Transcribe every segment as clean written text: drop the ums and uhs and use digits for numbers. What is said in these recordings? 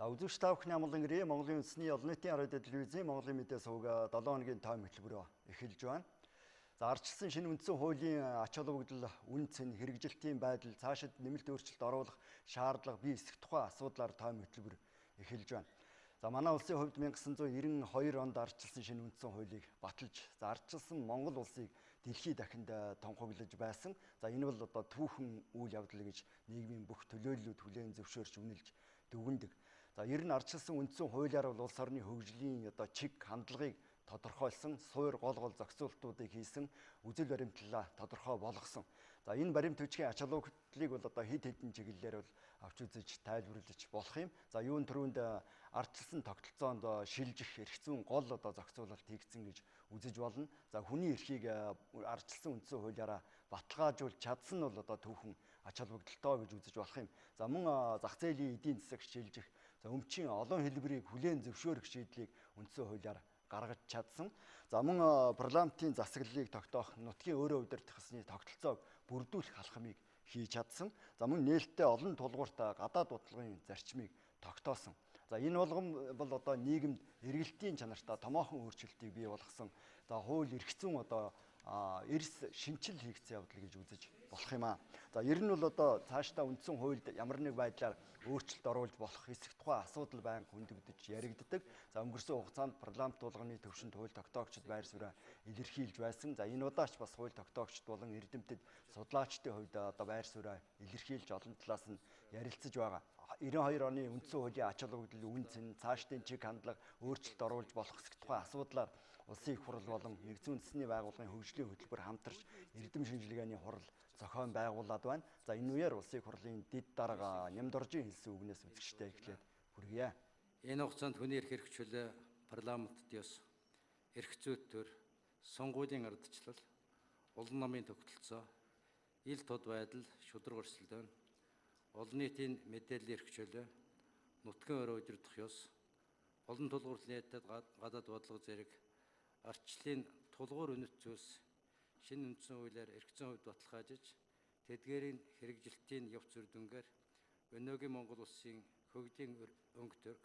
За үзэгч та бүхний амгалан ирээ Монголын үндэсний олон нийтийн радио телевизийн Монголын мэдээ сувг 7 хоногийн тайм хөтөлбөрөөр эхэлж байна. За ардчилсан шинэ үндсэн хуулийн ач холбогдол, үн цэн, хэрэгжилтийн байдал, цаашид нэмэлт өөрчлөлт оруулах шаардлага бий эсэх тухай асуудлаар тайм хөтөлбөр эхэлж байна. За манай улсын хувьд 1992 онд ардчилсан шинэ үндсэн хуулийг баталж, за ардчилсан Монгол улсыг дэлхийд дахинд тунхаглаж байсан. За энэ бол одоо түүхэн үйл явдал гэж нийгмийн бүх төлөөллүүд хүлээн зөвшөөрч үнэлж дүгнэдэг. За ер нь ардчилсан үндсэн хуулиар бол улс орны хөгжлийн одоо чиг хандлагыг тодорхойлсон, суур гол зохицуултуудыг хийсэн, үзэл баримтлалаа тодорхой болгосон. За энэ баримт хүчгийн ач холбогдлыг бол одоо хэд хэдэн чиглэлээр бол авч үзэж тайлбарлаж болох юм. За юун түрүүнд ардчилсан тогтолцоонд шилжих эрх зүйн гол одоо зохицуулалт хийгдсэн гэж үзэж болно. За хүний эрхийг ардчилсан үндсэн хуулиараа баталгаажуулж чадсан нь бол одоо түүхэн ач холбогдолтой гэж үзэж болох юм. За мөн зах зээлийн эдийн засаг шилжих, за өмчийн олон хэлбэрийг хүлээн зөвшөөрөх шийдлийг үндсэн хуулиар гаргаж чадсан. За мөн парламентын засаглалыг тогтоох, нутгийн өөрөө удирдах ёсны тогтолцоог бүрдүүлэх алхмыг хийж чадсан. За мөн нээлттэй олон тулгуурт гадаад бодлогын зарчмыг тогтоосон. За энэ болгон бол одоо нийгэмд эргэлтийн чанартай томоохон өөрчлөлтийг бий болгосон. За хууль эрх зүйн одоо эрс шинчил хийгдсэн явдал гэж үзэж болох юм аа. За ер нь бол одоо цаашдаа үндсэн хуульд ямар нэг байдлаар өөрчлөлт оруулж болох эсэх тухай асуудал байнга хөндөгдөж яригддаг. За өнгөрсөн хугацаанд парламент тулганы төвшөнд хууль тогтоогчид байр сууриа илэрхийлж байсан. За энэ удаач бас хууль тогтоогчид болон эрдэмтэд судлаачдын хувьд одоо байр сууриа илэрхийлж олон талаас нь ярилцаж байгаа. 92 оны үндсэн хуулийн ач холбогдол, үн цэн, цаашдын чиг хандлага өөрчлөлт оруулж болох эсэх тухай асуудлаар улсын их хурл болон нэгдсэн үндэсний байгууллагын хөгжлийн хөтөлбөр хамтарч эрдэм шинжилгээний хурал зохион байгуулад байна. За энэ үеэр улсын их хурлын дэд дарга Нямдоржийн хэлсэн үгнээс үзэгчтэй эхлээд хүргье. Энэ хугацаанд хүний эрх хэрэгжүүлээ парламентд ёс, эрх зүйт төр, сонгуулийн ардчлал, олон намын тогтолцоо, ил тод байдал, шударга өрсөлдөөн, олон нийтийн мэдээллийн хэрэгжүүлээ, нутгийн өөрөө удирдах ёс, олон тулгуурлын яатад гадаад бодлого зэрэг ардчлалын тулгуур үнэт зүйлс шинэ үндсэн хуулиар эрх зүйн хувьд баталгаажиж, тэдгээрийн хэрэгжилтийн явц үр дүнгээр өнөөгийн Монгол улсын хөгжлийн өнгө төрг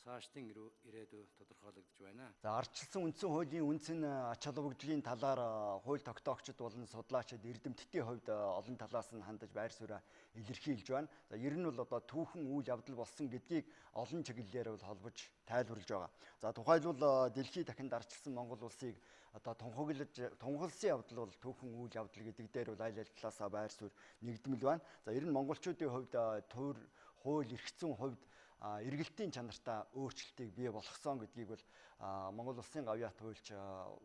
цаашдын ирээдүй тодорхойлогдож байна. За ардчилсан үндсэн хуулийн үн цэн ач холбогдлын талаар хууль тогтоогчид болон судлаачид эрдэмтдийн хувьд олон талаас нь хандаж байр сууриа илэрхийлж байна. За ер нь бол одоо түүхэн үйл явдал болсон гэдгийг олон чиглэлээр бол холбож тайлбарлаж байгаа. За тухайлбал дэлхийд дахинд ардчилсан Монгол улсыг одоо тунхагласан явдал бол түүхэн үйл явдал гэдэг дээр бол аль аль талаасаа байр суурь нэгдмэл байна. За ер нь монголчуудын хувьд хууль эрх зүйн хувьд эргэлтийн чанартай өөрчлөлтийг бий болгосон гэдгийг бол Монгол улсын гавьяат хуульч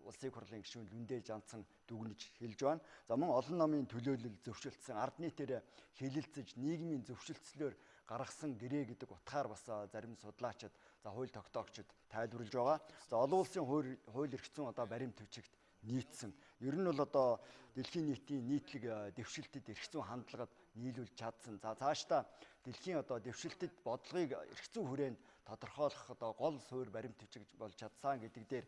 улсын их хурлын гишүүн Лүндэ Жанцан дүгнэж хэлж байна. За мөн олон намын төлөөлөл зөвшөлдсөн ард нийтээр хэлэлцэж нийгмийн зөвшөлтслөөр гаргасан гэрээ гэдэг утгаар бас зарим судлаачид за хууль тогтоогчид тайлбарлаж байгаа. За олон улсын хууль эрх зүйн одоо баримт бичигт нийцсэн. Ер нь бол одоо дэлхийн нийтийн нийтлэг дэвшилтэд эрх зүйн хандлагад нийлүүлж чадсан. За цаашдаа дэлхийн одоо дэвшилтэд бодлогыг эрх зүйн хүрээнд тодорхойлох одоо гол суурь баримт бичиг болж чадсан гэдэг дээр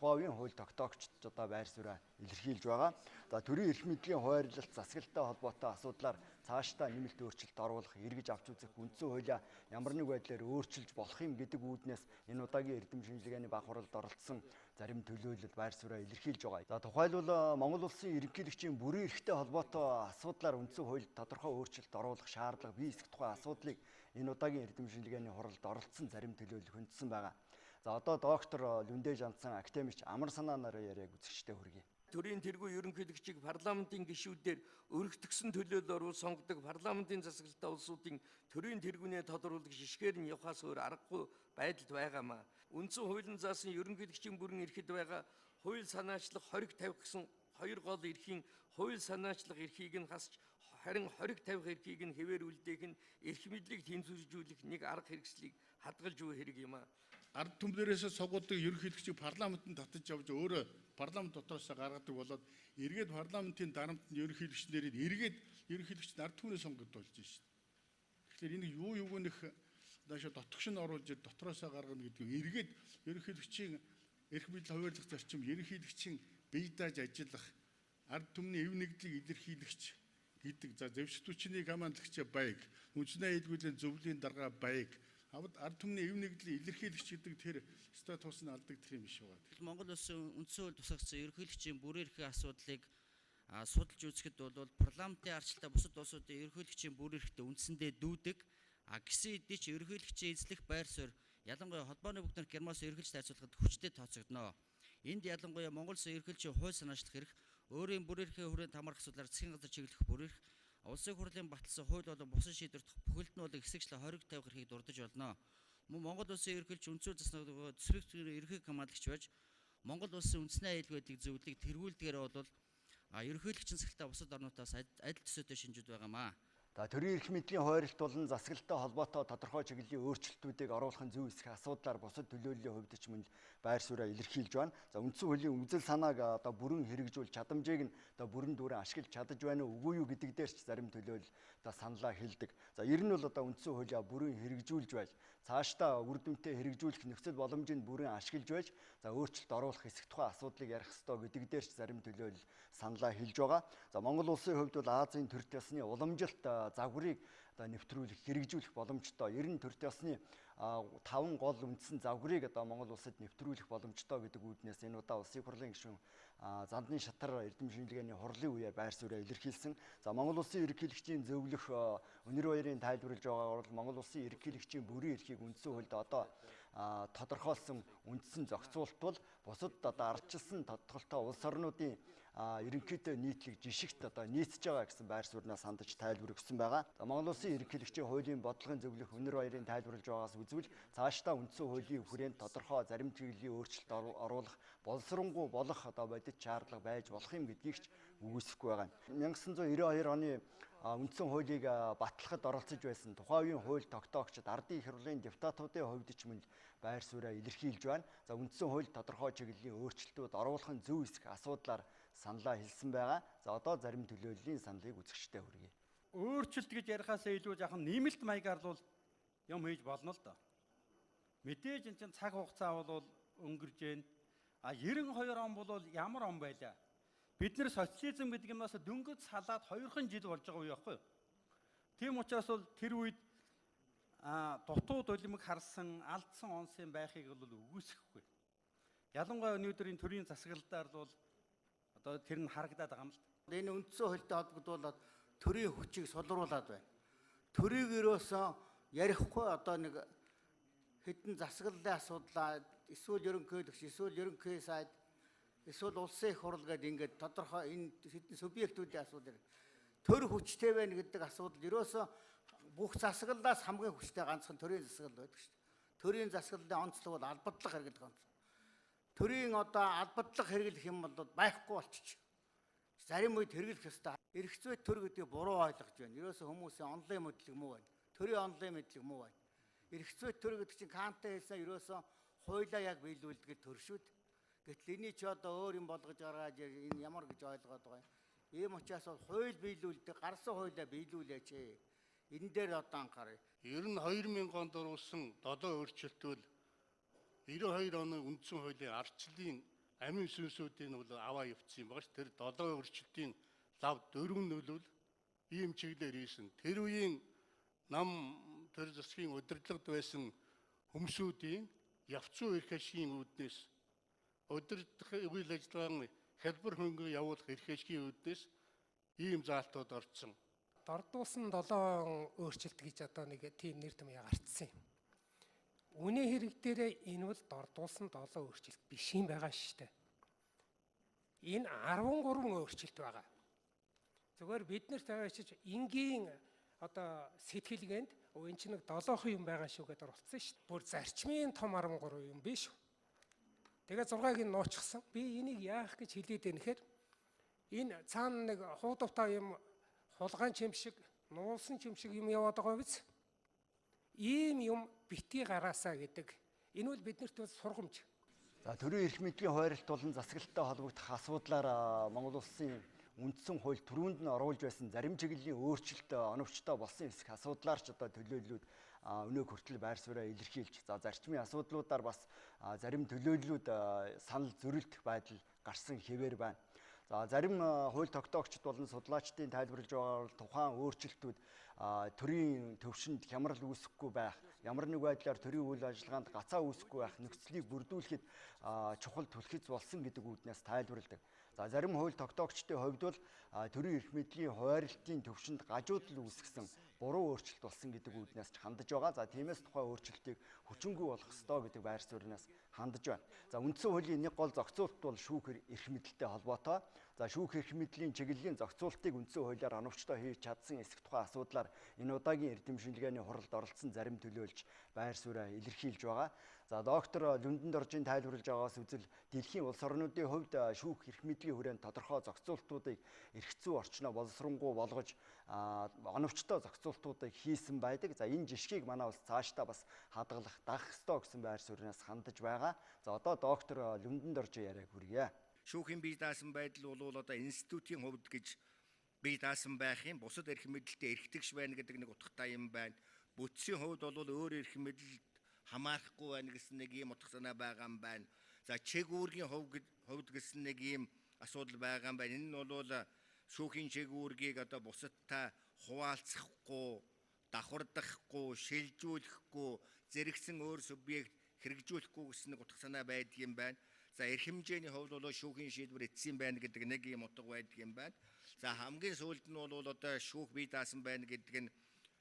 тухайн үеийн хууль тогтоогчид одоо байр сууриа илэрхийлж байгаа. За төрийн эрх мэдлийн хуваарлалт засаглалтай холбоотой асуудлаар цаашдаа нэмэлт өөрчлөлт оруулах, эргэж авч үзэх үндсэн хуулиа ямар нэг байдлаар өөрчилж болох юм гэдэг үүднээс энэ удаагийн эрдэм шинжилгээний баг хуралд оролцсон зарим төлөөлөл байр сууриа илэрхийлж байгаа. За тухайлбал Монгол улсын ерөнхийлөгчийн бүрэн эрхтэй холбоотой асуудлаар үндсэн хуульд тодорхой өөрчлөлт оруулах шаардлага бий эсэх тухай асуудлыг энэ удаагийн эрдэм шинжилгээний хуралд оролцсон зарим төлөөлөл хүндсэн байгаа. За одоо доктор Лүндэ Жанцан академич амар санаа нараа яриаг үзэгчтэй хүргэе. Төрийн тэргүй ерөнхийлөгчийг парламентын гишүүдээр өргөтгсөн төлөөлөөр сонгодог парламентын засаглалтай улсуудын төрийн тэргүүнээ тодорхойлох шишгээр нь явахаас өөр аргагүй байдалд байгаамаа. Үндсэн хуулийн заасан ерөнхийлөгчийн бүрэн эрхэд байгаа хууль санаачлах хориг тавих гэсэн хоёр гол эрхийн хууль санаачлах эрхийг нь хасч харин хориг тавих эрхийг нь хэвээр үлдээх нь эрх мэдлийг тэнцвэржүүлэх нэг арга хэрэгслийг хадгалж буй хэрэг юм аа. Ард түмнэрээс согоодог ерөнхийлөгчийг парламентод татаж явж өөрөө парламент дотроос гаргадаг болоод эргээд парламентын дарамтнд ерөнхийлөгчнэрийг эргээд ерөнхийлөгчд ард түмнээ сонгогдож болж шээ. Тэгэхээр энэ юуг нэх даашаа дотгош нь оруулж дотроос гаргана гэдэг нь эргээд ерөнхийлөгчийн эрх мэдэл хуваарлах зарчим ерөнхийлөгчийн бие дааж ажиллах ард түмний эв нэгдлийг илэрхийлэгч гэдэг за зэвсэгтүүчний командлагч баяг, үндэсний аюулгүйн зөвлөлийн дарга баяг, ард түмний эв нэгдлийг илэрхийлэгч гэдэг тэр статус нь алдагдах юм биш байгаа. Монгол Улсын үндсэн хууль тусгагдсан ерөнхийлөгчийн бүрэн эрхийн асуудлыг судалж үзэхэд бол парламентын арчлалтаа бусад улсуудын ерөнхийлөгчийн бүрэн эрхтэй үндсэндээ дүүдэг. Гэсэн хэдий ч ерөнхийлөгчийн эзлэх байр суурь ялангуяа холбооны бүгд нарт Германаас ерөнхийлж тайлбарлахад хүчтэй тооцогдно. Энд ялангуяа Монгол Улсын ерөнхийлөгчийн хууль санаачлах эрх, өөрийн бүрэн эрхийн хүрээнд хамаарах асуудлаар засгийн газар чиглэх бүрэн эрх, улсын хурлын баталсан хууль болон бусад шийдвэр бүхэлд нь бол хэсэгчлэн хориг тавих эрхийг дурдж болно. Мөн Монгол Улсын ерөнхийлөгч үндсүүл засгийн төсвийн ерөнхий хамгаалагч байж Монгол Улсын үндэсний аюул байдлыг зөвлөдөг тэргүүлдгээр бол ерөнхийлөгчийн засаглалтаа бусад орнуудаас адил төсөөтэй шинжүүд байгаамаа. За төрийн эрх мэдлийн хуульд болон засаглалтай холбоотой тодорхой чиглэлийн өөрчлөлтүүдийг оруулахын зөв эсэх асуудлаар бусад төлөөллийн хувьд ч мөн байр сууриа илэрхийлж байна. За үндсэн хуулийн үзэл санааг одоо бүрэн хэрэгжүүл чадамжийг нь одоо бүрэн дүүрэн ашиглаж чадаж байна уу үгүй юу гэдэг дээр ч зарим төлөөлөл одоо саналаа хэлдэг. За ер нь бол одоо үндсэн хуулиа бүрэн хэрэгжүүлж байж цаашдаа үр дүнтэй хэрэгжүүлэх нөхцөл боломжийг бүрэн ашиглаж байж за өөрчлөлт оруулах эсэх тухай асуудлыг ярих ёстой гэдэг дээр ч зарим төлөөлөл саналаа хэлж байгаа. За Монгол улсын хувьд бол Азийн төрөлт ёсны уламжилт загварыг одоо нэвтрүүлэх хэрэгжүүлэх боломжтой. Ер нь төрөлт ёсны 5 гол үндсэн загварыг одоо Монгол улсад нэвтрүүлэх боломжтой гэдэг үүднээс энэ удаа улсын хурлын гишүүн Зандны Шатар эрдэм шинжилгээний хурлын үеэр байр сууриа илэрхийлсэн. За Монгол улсын ерөнхийлөгчийн зөвлөх өнөр баярын тайлбарлаж байгаагаар бол Монгол улсын ерөнхийлөгчийн бүрэн эрхийг үндсэн хуульд одоо тодорхойлсон үндсэн зохицуулт бол бусад одоо ардчилсан тодтголтой улс орнуудын ерөнхийдөө нийтлэг жишгт одоо нийцж байгаа гэсэн байр сууриас хандаж тайлбар өгсөн байгаа. Монгол улсын ерөнхийлөгчийн хуулийн бодлогын зөвлөх өнөр баярын тайлбарлаж байгаагаас үзвэл цаашдаа үндсэн хуулийн хүрээнд тодорхой зарим чиглэлийн өөрчлөлт оруулах боловсронгуй болох одоо бодит шаардлага байж болох юм гэдгийг ч үгүйсэхгүй байгаа. 1992 оны үндсэн хуулийг батлахад оролцож байсан тухайн үеийн хууль тогтоогчид ардын их хурлын депутатуудын хувьд ч мөн байр сууриа илэрхийлж байна. За үндсэн хууль тодорхой чиглэлийн өөрчлөлтүүд оруулахын зөв эсэх асуудлаар саналаа хэлсэн байгаа. За одоо зарим төлөөллийн саналыг үзэгчдэд хүргэе. Өөрчлөлт гэж ярихаасаа илүү жоохон нэмэлт маягаар л юм хийж болно л доо. Мэдээж энэ чинь цаг хугацаа бол өнгөрж байна. 92 он бол ямар он байлаа? Бид нэр социализм гэдэг юмнаас дөнгөж салаад 2хан жил болж байгаа үе байхгүй юу? Тийм учраас бол тэр үед дутуу дулимг харсан алдсан онсын байхыг бол үгүйсэхгүй. Ялангуяа өнөөдрийн төрийн засаглалтаар бол одоо тэр нь харагдаад байгаа юм л. Энэ үндсэн хуультай холбогдуулаад төрийн хүчийг сулруулад байна. Төрийг ерөөсөө ярихгүй одоо нэг хэдэн засаглалын асуудлаа эсвэл ерөнхийлөгч эсвэл ерөнхий сайд эсвэл улсын их хурл гэдэг ингээд тодорхой энэ хэдэн субъектүүдийн асуудал төр хүчтэй байна гэдэг асуудал ерөөсөө бүх засаглалаас хамгийн хүчтэй ганцхан төрийн засаглал байдаг шүү дээ. Төрийн засаглалын онцлог бол албадлах хэрэглэх онцлог. Төрийн одоо албадлах хэрэглэх юм бол байхгүй болчих. Зарим үед хэрэглэх ёстой. Эрх зүйн төр гэдгийг буруу ойлгож байна. Ерөөсөө хүмүүсийн онлын мэдлэг муу байна. Төрийн онлын мэдлэг муу байна. Эрх зүйн төр гэдэг чинь Канттай хэлсэн ерөөсөө хуулиа яг биелүүлдэг төр шүү дээ. Гэтэл энийг ч одоо өөр юм болгож гаргаж энэ ямар гэж ойлгоод байгаа юм. Ийм учраас бол хууль биелүүлдэг, гарсан хуулиа биелүүлээч. Энэ дээр одоо анхаарай. Ер нь 2000 онд оруулсан 7 өөрчлөлтөл 92 оны үндсэн хуулийн ардчлалын амин сүнсүүдийн бол аваа явуулсан юм байна ш. Тэр 7 өөрчлөлтийн лав 4 нь бол ийм чиглэлээр хийсэн. Тэр үеийн нам төр засгийн удирдлагад байсан хүмүүсийн явцсан эрх ашигын үүднээс удирдах үйл ажиллагааны хэлбэр хөнгө явуулах эрх ашигын үүднээс ийм заалтууд орцсон. Дордуулсан 7 өөрчлөлт гэж одоо нэг тийм нэр томьёо гарцсан юм. Үнэ хэрэг дээрээ энэ бол дордуулсан 7 өөрчлөлт биш юм байгаа шүү дээ. Энэ 13 өөрчлөлт байгаа. Зүгээр бид нарт тавьчих энгийн одоо сэтгэлгээнд энэ ч нэг 7 юм байгаа шүү гэдээ оролцсон шүү дээ. Бүр зарчмын том 13 юм биш үү? Тэгээ 6-ыг нь нууцсан. Би энийг яах гэж хэлээд байна гэхээр энэ цаана нэг хуудавтай юм хулгайн чимшиг, нуулсан чимшиг юм яваад байгаа биз? Ийм юм битгий гараасаа гэдэг. Энэ бол биднэрт бол сургамж. За төрийн эрх мэдлийн хуульд болон засаглалтай холбогдох асуудлаар Монгол улсын үндсэн хууль түрүүнд нь оруулж байсан зарим чиглэлийн өөрчлөлт оновчтой болсон эсэх асуудлаар ч одоо төлөөллүүд өнөө хүртэл байр сууриа илэрхийлж за зарчмын асуудлуудаар бас зарим төлөөллүүд санал зөрүүлдэх байдал гарсан хэвээр байна. За зарим хууль тогтоогчид болон судлаачдын тайлбарлаж байгаагаар тухайн өөрчлөлтүүд төрийн төвшөнд хямрал үүсэхгүй байх, ямар нэг байдлаар төрийн үйл ажиллагаанд гацаа үүсэхгүй байх нөхцөлийг бүрдүүлэхэд чухал түлхэц болсон гэдэг үүднээс тайлбарладаг. За зарим хууль тогтоогчдын хувьд бол төрийн эрх мэдлийн хуваарлтын төвшөнд гажуудал үүсгэсэн буруу өөрчлөлт болсон гэдэг үүднээс ч хандаж байгаа. За тиймээс тухайн өөрчлөлтийг хүчингүй болгох ёстой гэдэг байр сууриас хандаж байна. За үндсэн хуулийн нэг гол зохицуулт бол шүүх эрх мэдэлтэй холбоотой. За шүүх эрх мэдлийн чиглэлийн зохицуултыг үндсэн хуулиар оновчтой хийж чадсан эсэх тухайн асуудлаар энэ удаагийн эрдэмшилгээний хуралд оролцсон зарим төлөөлж байр сууриа илэрхийлж байгаа. За доктор Лүндэн Доржийн тайлбарлаж байгаас үзэл дэлхийн улс орнуудын хувьд шүүх эрх мэдлийн хүрээнд тодорхой зохицуултуудыг эрх зүй орчноо боловсронгуй болгож оновчтой зохицуултуудыг хийсэн байдаг. За энэ жишгийг манай улс цаашдаа бас хадгалах, дагах ёстой гэсэн байр сууриас хандаж байгаа. За одоо доктор Лүндэн Доржийн яриаг хүргье. Шүүхийн бие даасан байдал бол одоо институтийн хувьд гэж бие даасан байх юм. Бусад эрх мэдэлтэй эрхтгш байна гэдэг нэг утгатай юм байна. Бүтцийн хувьд бол өөр эрх мэдэлд хамаарахгүй байна гэсэн нэг юм утга санаа байгаа юм байна. За чиг үүргийн хувьд гэсэн нэг юм асуудал байгаа юм байна. Энэ нь бол шүүхийн чиг үүргийг одоо бусадтай хуваалцахгүй, давхардахгүй, шилжүүлэхгүй, зэрэгсэн өөр субъект хэрэгжүүлэхгүй гэсэн нэг утга санаа байдаг юм байна. За эрх хэмжээний хувьд бол шүүхийн шийдвэр эцсийн байна гэдэг нэг юм утга байдаг юм байна. За хамгийн сүүлд нь бол одоо шүүх бие даасан байна гэдэг нь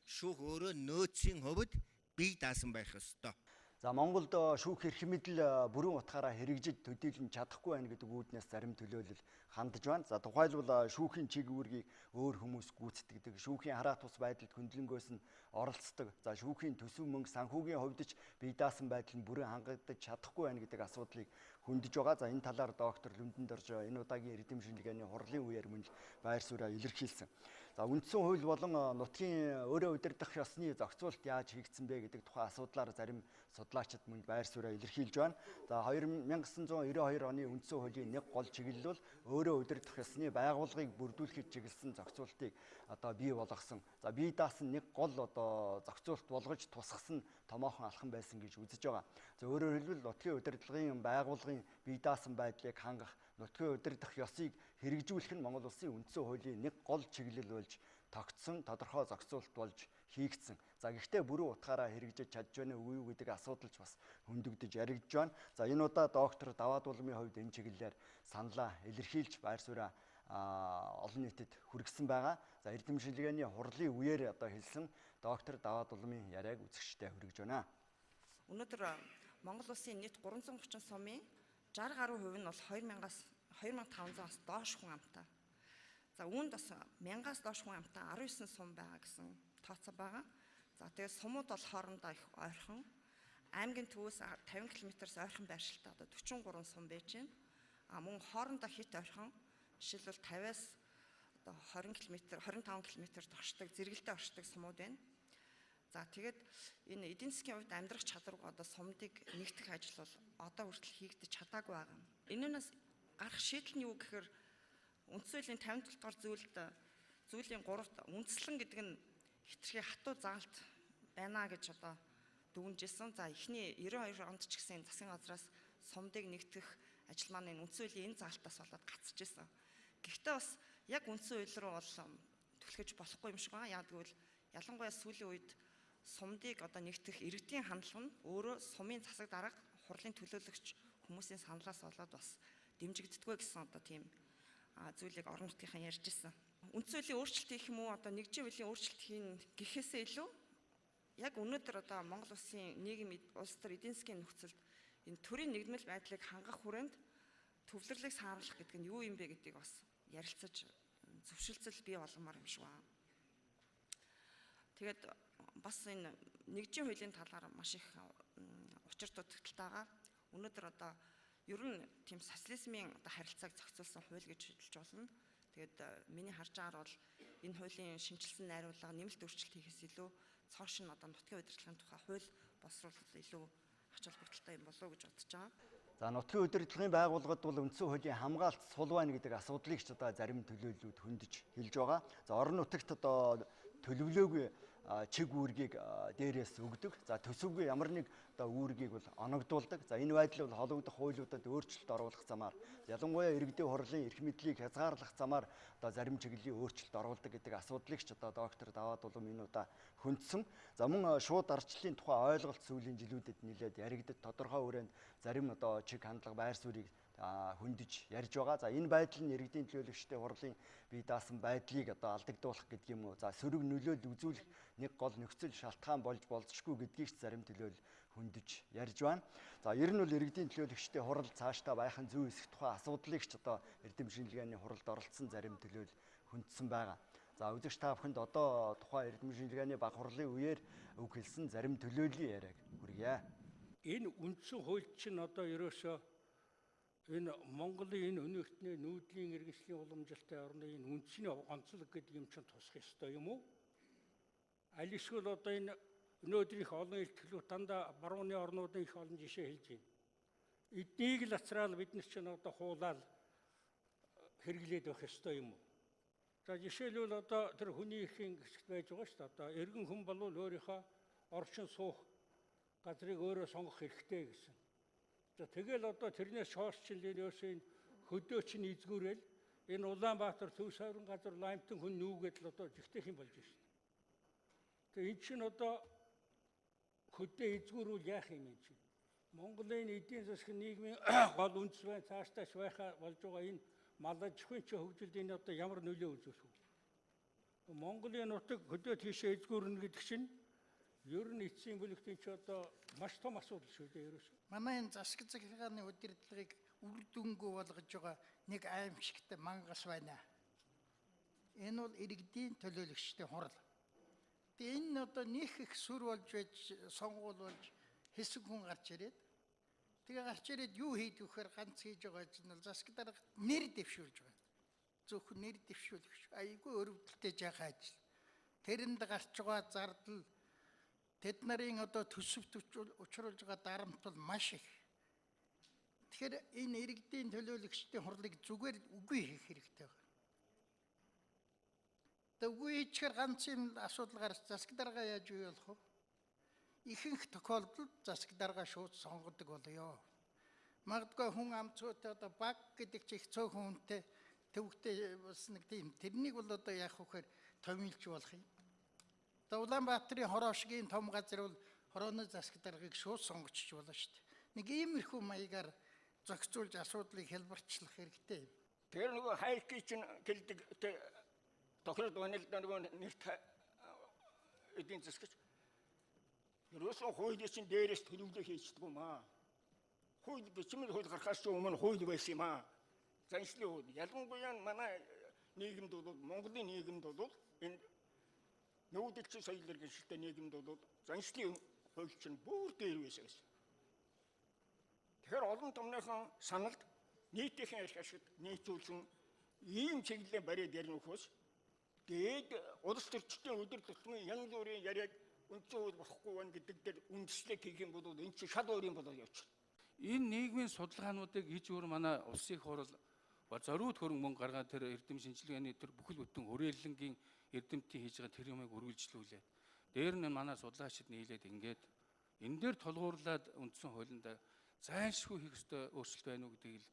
шүүх өөрөө нөөцийн хувьд бие даасан байх ёстой. За Монголд шүүх эрх мэдэл бүрэн утгаараа хэрэгжиж төдийлөн чадахгүй байна гэдэг үүднээс зарим төлөөлөл хандж байна. За тухайлбал шүүхийн чиг үүргийг өөр хүмүүс гүйцэтгэдэг, шүүхийн хараат тус байдалд хөндлөнгөөс нь оролцдог. За шүүхийн төсөв мөнгө санхүүгийн хувьд ч бие даасан байдал нь бүрэн хангагдаж чадахгүй байна гэдэг асуудлыг хөндөж байгаа. За энэ талаар доктор Лүндэн Дорж энэ удаагийн эрдэмшилгээний хурлын үеэр мөн байр сууриа илэрхийлсэн. За үндсэн хууль болон нутгийн өөрөө удирдах ёсны зохицуулт яаж хийгдсэн бэ гэдэг тухайн асуудлаар зарим судлаачид мөн байр сууриа илэрхийлж байна. За 1992 оны үндсэн хуулийн нэг гол чиглэл бол өөрөө удирдах ёсны байгууллагыг бүрдүүлэхэд чиглэсэн зохицуултыг одоо бий болгосон. За бие даасан нэг гол одоо зохицуулт болгож тусгасан томоохон алхам байсан гэж үзэж байгаа. За өөрөөр хэлбэл нутгийн удирдлагын байгууллагын бие даасан байдлыг хангах, нутгийн удирдах ёсыг хэрэгжүүлэх нь Монгол Улсын үндсэн хуулийн нэг гол чиглэл болж тогтсон тодорхой зохицуулт болж хийгдсэн. За гэхдээ бүрэн утгаараа хэрэгжиж чадж байна уу юу гэдэг асуудалч бас хөндөгдөж яригдж байна. За энэ удаа доктор Даваад улмын хувьд энэ чиглэлээр саналаа илэрхийлж байр сууриа олон нийтэд хүргэсэн байгаа. За эрдэмшилгээний хурлын үеэр одоо хэлсэн доктор Даваад улмын яриаг үзэгчдэд хүргэж байна. Өнөөдөр Монгол Улсын нийт 330 сумын 60 гаруй хувь нь бол 2500-аас доош хүн амтай. За үүнд бас 1000-аас доош хүн амтай 19 сум байгаа гэсэн тооцоо байгаа. За тэгээд сумууд бол хоорондоо их ойрхон. Аймгийн төвөөс 50 км-с ойрхон байршилтай одоо 43 сум байж байна. Мөн хоорондоо хит ойрхон. Жишээлбэл 50-аас одоо 20 км, 25 км оршдог, зэрэгэлдээ оршдог сумууд байна. За тэгээд энэ эдийн засгийн хувьд амьдрах чадваргүй одоо сумдыг нэгтгэх ажил бол одоо хүртэл хийгдэж чадаагүй байгаа. Энэс гарах шийдэл нь юу гэхээр үндсөлийн 57 дугаар зүйлийн 3-т үндслэн гэдэг нь хэтэрхий хатуу заалт байна гэж одоо дүгнжсэн. За эхний 92 онд ч гэсэн засгийн газраас сумдыг нэгтгэх ажил маань үндсөлийн энэ заалтаас болоод гацчихсан. Гэхдээ бас яг үндсэн хууль руу бол түлхэж болохгүй юм шиг байна. Яг гэвэл ялангуяа сүүлийн үед сумдыг одоо нэгтгэх иргэдийн хандлага нь өөрөө сумын засаг дарга хурлын төлөөлөгч хүмүүсийн саналаас болоод бас дэмжигддэггүй гэсэн одоо тийм зүйлийг орон нутгийнхан ярьж ирсэн. Үндсэн хуулийн өөрчлөлт хийх юм уу одоо нэгжийн хуулийн өөрчлөлт хийн гэхээсээ илүү яг өнөөдөр одоо Монгол Улсын нийгэм улс төр эдийн засгийн нөхцөлд энэ төрийн нэгдмэл байдлыг хангах хүрээнд төвлөрлийг сааруулах гэдэг нь юу юм бэ гэдгийг бас ярилцаж зөвшөлтсөл бий болгомоор юм шиг байна. Тэгээд бас энэ нэгжийн хуулийн талаар маш их учир дутагдaltaагаар өнөөдөр одоо ер нь тийм социализмын одоо харилцааг зохицуулсан хууль гэж хэлж болно. Тэгээд миний харж байгаагаар бол энэ хуулийн шинжилсэн найруулга нэмэлт өөрчлөлт хийхээс илүү цоошин одоо нутгийн удирдлагын тухай хууль босруулалт илүү ач холбогдолтой юм болов уу гэж бодож байгаа. За нутгийн удирдлагын байгууллагад бол үндсэн хуулийн хамгаалалт сул байна гэдэг асуудлыг ч одоо зарим төлөөллүүд хөндөж хэлж байгаа. За орон нутагт одоо төлөвлөөгүй чиг үүргийг дээрээс өгдөг. За төсөвгүй ямар нэг одоо үүргийг бол оногдуулдаг. За энэ байдал бол холбогдох хуулиудад өөрчлөлт оруулах замаар ялангуяа иргэдийн хурлын эрх мэдлийг хязгаарлах замаар одоо зарим чиглэлийн өөрчлөлт оруулдаг гэдэг асуудлыг ч одоо доктор Даваад улам энэ удаа хөндсөн. За мөн шууд арчлалын тухай ойлголт сүүлийн жилүүдэд нэлээд яригдад тодорхой хүрээнд зарим одоо чиг хандлага байр суурийг хөндөж ярьж байгаа. За энэ байдал нь иргэдийн төлөөлөгчдийн хурлын бие даасан байдлыг одоо алдагдуулах гэдэг юм уу. За сөрөг нөлөөлөл үзүүлэх нэг гол нөхцөл шалтгаан болж болзошгүй гэдгийг ч зарим төлөөлөл хөндөж ярьж байна. За ер нь бол иргэдийн төлөөлөгчдийн хурал цаашдаа байхын зөв эсэх тухай асуудлыг ч одоо эрдэм шинжилгээний хуралд оролцсон зарим төлөөлөл хөндсөн байгаа. За үзэгч та бүхэнд одоо тухайн эрдэм шинжилгээний баг хурлын үеэр үг хэлсэн зарим төлөөллийн яриаг хүргье. Энэ үндсэн хууль чинь одоо ерөөсөө энэ Монголын энэ өнөختний нүүдлийн иргэншлийн уламжлалтай орны энэ үндэсний онцлог гэдэг юм чинь тусах ёстой юм уу? Аль эсвэл одоо энэ өнөөдрийнх олон илтгэлүүд дандаа барууны орнуудын их олон жишээ хэлж байна. Эднийг л ацраал бид нар чинь одоо хуулаад хэрэглээд байх ёстой юм уу? За жишээлбэл одоо тэр хүний эрхийн гисгт байж байгаа шүү дээ. Одоо эргэн хүн бол өөрийнхөө орчин суух газрыг өөрөө сонгох хэрэгтэй гэсэн. За тэгэл одоо тэрнээс хойш чинь ерөөсөө хөдөө чинь эзгүүрэл энэ Улаанбаатар төв сойрон газар лаймтан хүн нүүгээд л одоо жигтэйх юм болж байна. Тэгээ эн чинь одоо хөдөө эзгүүрүүл яах юм энэ чинь. Монголын эдийн засгийн нийгмийн гол үндэс байна, цаашдаа швайха болж байгаа энэ мал аж ахуйн хөгжилд энэ одоо ямар нөлөө үзүүлэх вэ? Монголын нутаг хөдөө тийшээ эзгүүрнэ гэдэг чинь ер нь эцсийн бүлэгтийн ч одоо маш том асуудал шүү дээ ерөөсөө. Манай энэ засаг захиргааны удирдлагыг үр дүнгүй болгож байгаа нэг аимшигтай мангас байна. Энэ бол иргэдийн төлөөлөгчдийн хурал. Тэгээ энэ одоо нэг их сүр болж байж сонгуул болж хэсэг хүн гарч ирээд тэгээ гарч ирээд юу хийдэг вэхээр ганц хийж байгаа чинь бол засаг дарга нэр дэвшүүлж байгаа. Зөвхөн нэр дэвшүүлэх шүү. Айгүй өрөвдөлтэй жаахан ажил. Тэрэнд гарч байгаа зардал тэд нарын одоо төсөвт учруулж байгаа дарамт бол маш их. Тэгэхээр энэ иргэдийн төлөөлөгчдийн хурлыг зүгээр үгүй хийх хэрэгтэй байна. Тэгээ үгүй хийхээр ганц юм асуудал гарч засаг дарга яаж юу болох вэ? Ихэнх тохиолдолд засаг дарга шууд сонгодог болоё. Магадгүй хүн амцгүйтэй одоо баг гэдэг чих цөөхөн хүнтэй төвөгтэй бас нэг тийм тэрнийг бол одоо яах вэхээр томилж болох юм. Улаанбаатарын хороо шигийн том газар бол хорооны засаг даргыг шууд сонгочих болно шүү дээ. Нэг иймэрхүү маягаар зохицуулж асуудлыг хэлбэрчлэх хэрэгтэй юм. Тэр нөгөө хайркий чинь гэлдэг тохирол дуунилдаа нөгөө нэрт эдийн засгч ерөөсөн хуулийн чинь дээрээс төлөвлөлт хийчихдэг юм аа. Хууль бичмэл хууль гарахаас өмнө хууль байсан юм аа. Заншлын хууль. Ялангуяа манай нийгэмд бол Монголын нийгэмд бол энэ нүүдэлчин соёл иргэншилтэй нийгэмд бол заншлын хууль чинь бүр дээр байсан гэсэн. Тэгэхээр олон томныхон саналд нийтийн эрх ашигт нийцүүлсэн ийм чиглэлийн бариад ярих нөхөс тэгээд улс төрчдийн удирдлагын янз бүрийн яриаг үндсэн хууль болохгүй байна гэдэг дээр үндэслэх хийх юм бол энэ чинь шал өөр юм болоо явж байна. Энэ нийгмийн судалгаануудыг хийж өөр манай улсын хурал зориуд хөрөнгө мөнгө гаргаад тэр эрдэм шинжилгээний тэр бүхэл бүтэн хүрээлэнгийн эрдэмтдийн хийж байгаа тэр юмыг үргэлжлүүлээд дээр нь манай судлаачид нийлээд ингээд энэ дээр тулгуурлаад үндсэн хуулинд зайлшгүй хийх ёстой өөрчлөлт байна уу гэдгийг л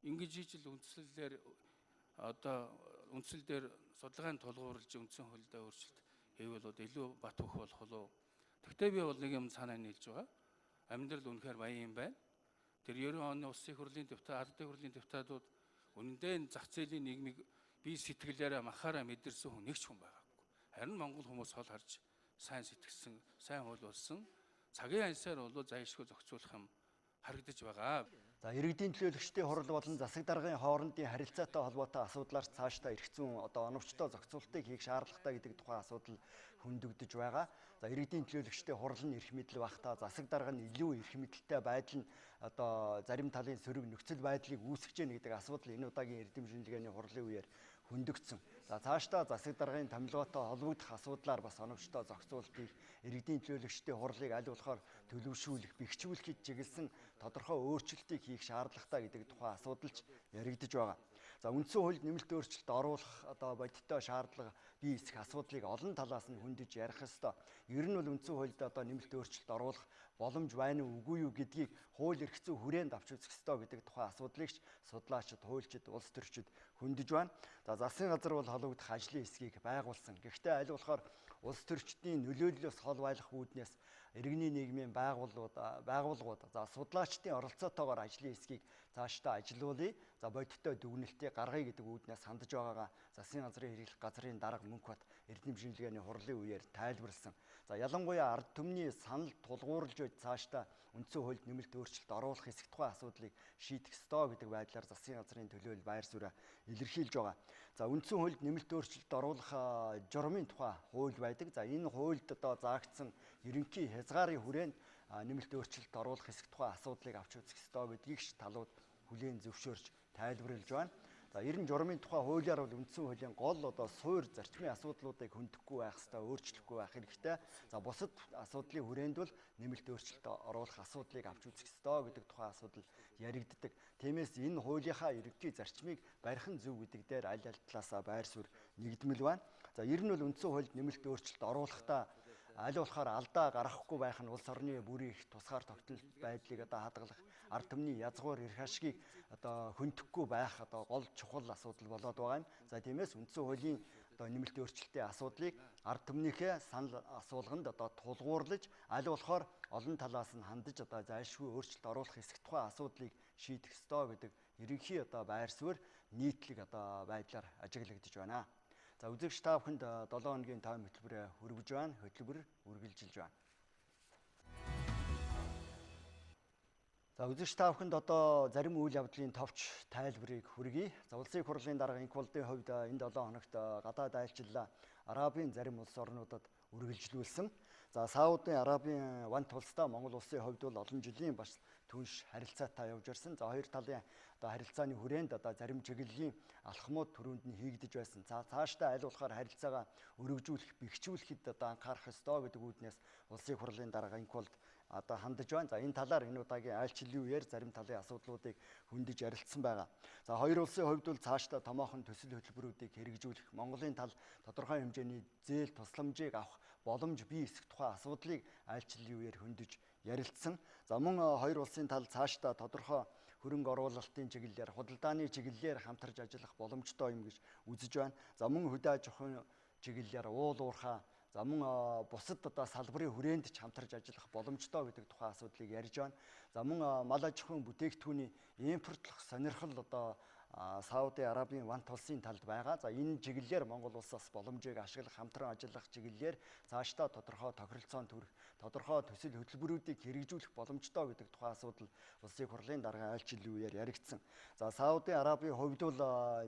ингэж ижил үндслэлээр одоо үндслэлээр судалгааны тулгуурлаж үндсэн хуулинд өөрчлөлт хийвэл илүү бат бөх болох уу. Тэгтээ би бол нэг юм санаа нийлж байгаа. Амьдрал үнэхээр баян юм байна. Тэр 90 оны улсын хурлын депутат, албан хурлын депутатууд үнэндээ зах зээлийн нийгмийг бие сэтгэлээрээ махаараа мэдэрсэн хүн нэг ч хүн байгаагүй. Харин Монгол хүмүүс хол харж сайн сэтгэсэн, сайн хууль болсон цагийн ансаар бол зайлшгүй зохицуулах юм харагдаж байгаа. За иргэдийн төлөөлөгчдийн хурал болон засаг даргын хоорондын харилцаатай холбоотой асуудлаар цаашдаа эрх зүйн одоо оновчтой зохицуултыг хийх шаардлагатай гэдэг тухайн асуудал хөндөгдөж байгаа. За иргэдийн төлөөлөгчдийн хурал нь эрх мэдэл багтаа засаг дарга нь илүү эрх мэдэлтэй байдал нь одоо зарим талын сөрөг нөхцөл байдлыг үүсгэж гэнэ гэдэг асуудал энэ удаагийн эрдэм шинжилгээний хурлын үеэр хөндөгдсөн. За цаашдаа засаг даргын томилгоотой холбогдох асуудлаар бас оновчтой зохицуултыг иргэдийн төлөөлөгчдийн хурлыг аль болохоор төлөвшүүлэх, бэхжүүлэхэд чиглэсэн тодорхой өөрчлөлтийг хийх шаардлагатай гэдэг тухайн асуудалч яригдж байгаа. За үндсэн хуульд нэмэлт өөрчлөлт оруулах одоо бодиттой шаардлага бий эсэх асуудлыг олон талаас нь хөндөж ярих ёстой. Ер нь бол үндсэн хуульд одоо нэмэлт өөрчлөлт оруулах боломж байна уу үгүй юу гэдгийг хууль эрх зүйн хүрээнд авч үзэх ёстой гэдэг тухайн асуудлыг ч судлаачид, хуульчид, улс төрчид хөндөж байна. За засгийн газар бол холбогдох ажлын хэсгийг байгуулсан. Гэхдээ аль болохоор улс төрчдийн нөлөөллөөс хол байлах үүднээс иргэний нийгмийн байгууллагууд за судлаачдын оролцоотойгоор ажлын хэсгийг цаашдаа ажилуулъя. За бодиттой дүгнэлтийг гаргая гэдэг үүднээс хандж байгаагаа засгийн газрын хэрэглэх газрын дарга Мөнхбат Эрдэм шинжилгээний хурлын үеэр тайлбарлсан. За ялангуяа ард түмний санал тулгуурлаж байж цаашдаа үндсэн хуульд нэмэлт өөрчлөлт оруулах хэсэг тухайн асуудлыг шийдэх ёстой гэдэг байдлаар засгийн газрын төлөөлөл байр сууриа илэрхийлж байгаа. За үндсэн хуульд нэмэлт өөрчлөлт оруулах журмын тухай хууль байдаг. За энэ хуульд одоо заагдсан ерөнхий хязгаарын хүрээнд нэмэлт өөрчлөлт оруулах хэсэг тухайн асуудлыг авч үзэх ёстой гэдгийг ч талууд хүлээн зөвшөөрч тайлбарлаж байна. За ер нь журмын тухай хуулиар бол үндсэн хуулийн гол одоо суур зарчмын асуудлуудыг хөндөхгүй байх ёстой, өөрчлөхгүй байх хэрэгтэй. За бусад асуудлын хүрээнд бол нэмэлт өөрчлөлт оруулах асуудлыг авч үзэх ёстой гэдэг тухайн асуудал яригддаг. Тиймээс энэ хуулийнхаа ерөнхий зарчмыг барих нь зөв гэдэг дээр аль талаасаа байр суурь нэгдмэл байна. За ер нь бол үндсэн хуульд нэмэлт өөрчлөлт оруулахдаа аль болохоор алдаа гаргахгүй байх нь улс орны бүрийн их тусгаар тогтнол байдлыг одоо хадгалах, ард түмний язгуур эрх ашгийг одоо хөндөхгүй байх одоо гол чухал асуудал болоод байгаа юм. За тиймээс үндсэн хуулийн одоо нэмэлт өөрчлөлтийн асуудлыг ард түмнийхээ санал асуулганд одоо тулгуурлаж аль болохоор олон талаас нь хандаж одоо зайлшгүй өөрчлөлт оруулах хэсэг тухайн асуудлыг шийдэх ёстой гэдэг ерөнхий одоо байр суурь нийтлэг одоо байдлаар ажиглагдж байна. За үзэгч та бүхэнд 7 хоногийн тайм хөтөлбөрөөр хүргэж байна. Хөтөлбөр үргэлжилж байна. За үзэгч та бүхэнд одоо зарим үйл явдлын товч тайлбарыг хүргэе. За улсын хурлын дарга инквалдын хувьд энэ 7 хоногт гадаад айлчлал Арабын зарим улс орнуудад үргэлжлүүлсэн. За Саудын Арабын вант улстай Монгол улсын хувьд бол олон жилийн бас түнш харилцаатай явж ирсэн. За хоёр талын одоо харилцааны хүрээнд одоо зарим чиглэлийн алхмууд түрүүнд нь хийгдэж байсан. За цаашдаа аль болохоор харилцаагаа өргөжүүлэх, бэхжүүлэхэд одоо анхаарах ёстой гэдэг үүднээс улсын хурлын дарга инквалд одоо хандаж байна. За энэ талаар энэ удаагийн айлчлалын үеэр зарим талын асуудлуудыг хөндөж ярилцсан байгаа. За хоёр улсын хувьд бол цаашдаа томоохон төсөл хөтөлбөрүүдийг хэрэгжүүлэх, Монголын тал тодорхой хэмжээний зээл тусламжийг авах боломж бий эсэх тухай асуудлыг айлчлалын үеэр хөндөж ярилцсан. За мөн хоёр улсын тал цаашдаа тодорхой хөрөнгө оруулалтын чиглэлээр, худалдааны чиглэлээр хамтарч ажиллах боломжтой юм гэж үзэж байна. За мөн хөдөө аж ахуйн чиглэлээр уул уурхай, за мөн бусад одоо салбарын хүрээнд ч хамтарч ажиллах боломжтой гэдэг тухайн асуудлыг ярьж байна. За мөн мал аж ахуйн бүтээгдэхүүний импортлох сонирхол одоо Сауди Арабын вант улсын талд байгаа. За энэ чиглэлээр Монгол улсаас боломжийг ашиглах, хамтран ажиллах чиглэлээр цаашдаа тодорхой тохиролцоонд хүрэх, тодорхой төсөл хөтөлбөрүүдийг хэрэгжүүлэх боломжтой гэдэг тухайн асуудал улсын хурлын дарга айлчлалын үеэр яригдсан. За Сауди Арабын хувьд бол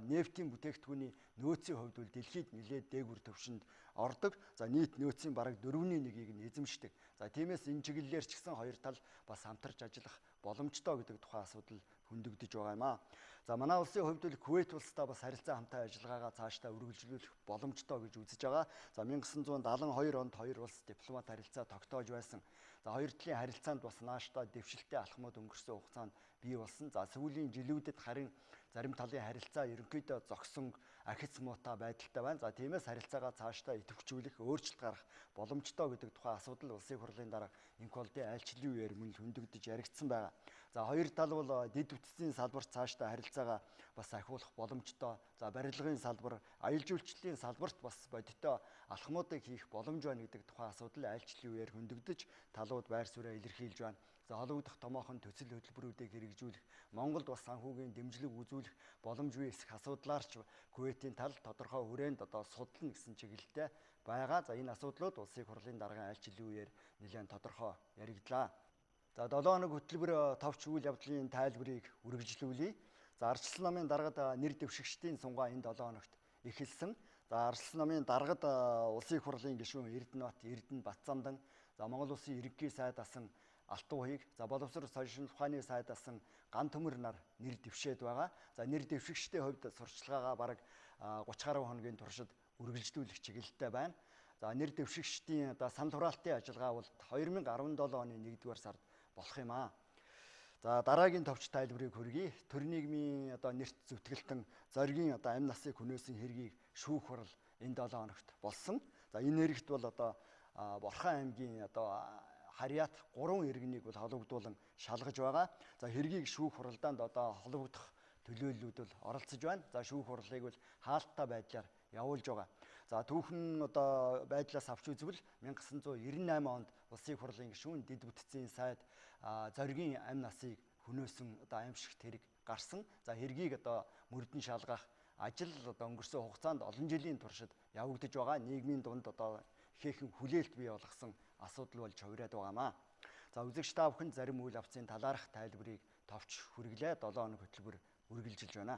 нефтийн бүтээгдэхүүний нөөцийн хувьд бол дэлхийд нэлээд дээгүр түвшинд ордог. За нийт нөөцийн бараг 4/1-ийг нь эзэмшдэг. За тиймээс энэ чиглэлээр ч гэсэн хоёр тал бас хамтарч ажиллах боломжтой гэдэг тухайн асуудал хөндөгдөж байгаа юм аа. За манай улсын хувьд бол Кувейт улстай бас харилцаа хамтаа ажиллагаагаа цаашдаа үргэлжлүүлэх боломжтой гэж үзэж байгаа. За 1972 онд хоёр улс дипломат харилцаа тогтоож байсан. За хоёр талын харилцаанд бас наашдаа дэвшилттэй алхмууд өнгөрсөн хугацаанд бий болсон. За сүүлийн жилүүдэд харин зарим талын харилцаа ерөнхийдөө зогсон, ахиц муутай байдалтай байна. За тиймээс харилцаагаа цаашдаа идэвхжүүлэх, өөрчлөлт гарах боломжтой гэдэг тухайн асуудал улсын хурлын дарга инквалдын айлчлалын үеэр мөн хөндөгдөж яригдсан байгаа. За хоёр тал бол дэд үтцийн салбарт цаашдаа харилцаагаа бас ахиулах боломжтой. За барилгын салбар, аялал жуулчлалын салбарт бас бодиттой алхмуудыг хийх боломж байна гэдэг тухайн асуудал айлчлалын үеэр хөндөгдөж талууд байр сууриа илэрхийлж байна. За холбогдох томоохон төсөл хөтөлбөрүүдийг хэрэгжүүлэх, Монголд бас санхүүгийн дэмжлэг үзүүлэх боломж бий эсэх асуудлаарч Кувейтийн тал тодорхой хүрээнд одоо судлана гэсэн чиглэлтэй байгаа. За энэ асуудлууд улсын хурлын даргын айлчлалын үеэр нэлээд тодорхой яригдлаа. За 7 хоног хөтөлбөр товч үйл явдлын тайлбарыг үргэлжлүүлье. За Ардчилсан намын даргад нэр дэвшигчдийн сунгаа энэ 7 хоногт эхэлсэн. За Ардчилсан намын даргад улсын хурлын гишүүн Эрдэнэбат, Эрдэнэ Батцамдан, за Монгол улсын ерөнхий сайд асан Алтан ухыг, за боловсрол сонирхол ухааны сайд асан Ган Төмөр нар нэр дэвшээд байгаа. За нэр дэвшигчдийн хувьд сурчлагаагаа бараг 30 гаруй хоногийн туршид үргэлжлүүлэх чиглэлтэй байна. За нэр дэвшигчдийн одоо санал хураалтын ажиллагаа бол 2017 оны 1-р сард болох юм аа. За дараагийн товч тайлбарыг хүргэе. Төр нийгмийн одоо нэрт зүтгэлтэн зоригийн одоо амь насыг хүнөөсөн хэргийг шүүх хурал энэ 7 хоногт болсон. За энэ хэрэгт бол одоо Борхан аймгийн одоо харьяат 3 иргэнийг бол холбогдуулан шалгаж байгаа. За хэргийг шүүх хуралдаанд одоо холбогдох төлөөллүүд бол оролцож байна. За шүүх хурлыг бол хаалттай байдлаар явуулж байгаа. За түүхэн одоо байдлаас авч үзвэл 1998 онд Улсын хурлын гишүүн Дэд бүтцийн сайд зоригийн амь насыг хүнөөсөн одоо аимшигт хэрэг гарсан. За хэргийг одоо мөрдөн шалгах ажил одоо өнгөрсөн хугацаанд олон жилийн туршид явагдаж байгаа. Нийгмийн дунд одоо ихээхэн хүлээлт бий болгосон асуудал болж хувираад байгаамаа. За үзэгч та бүхэн зарим үйл явцын талаарх тайлбарыг товч хүргэлээ. 7 хоног хөтөлбөр үргэлжилж байна.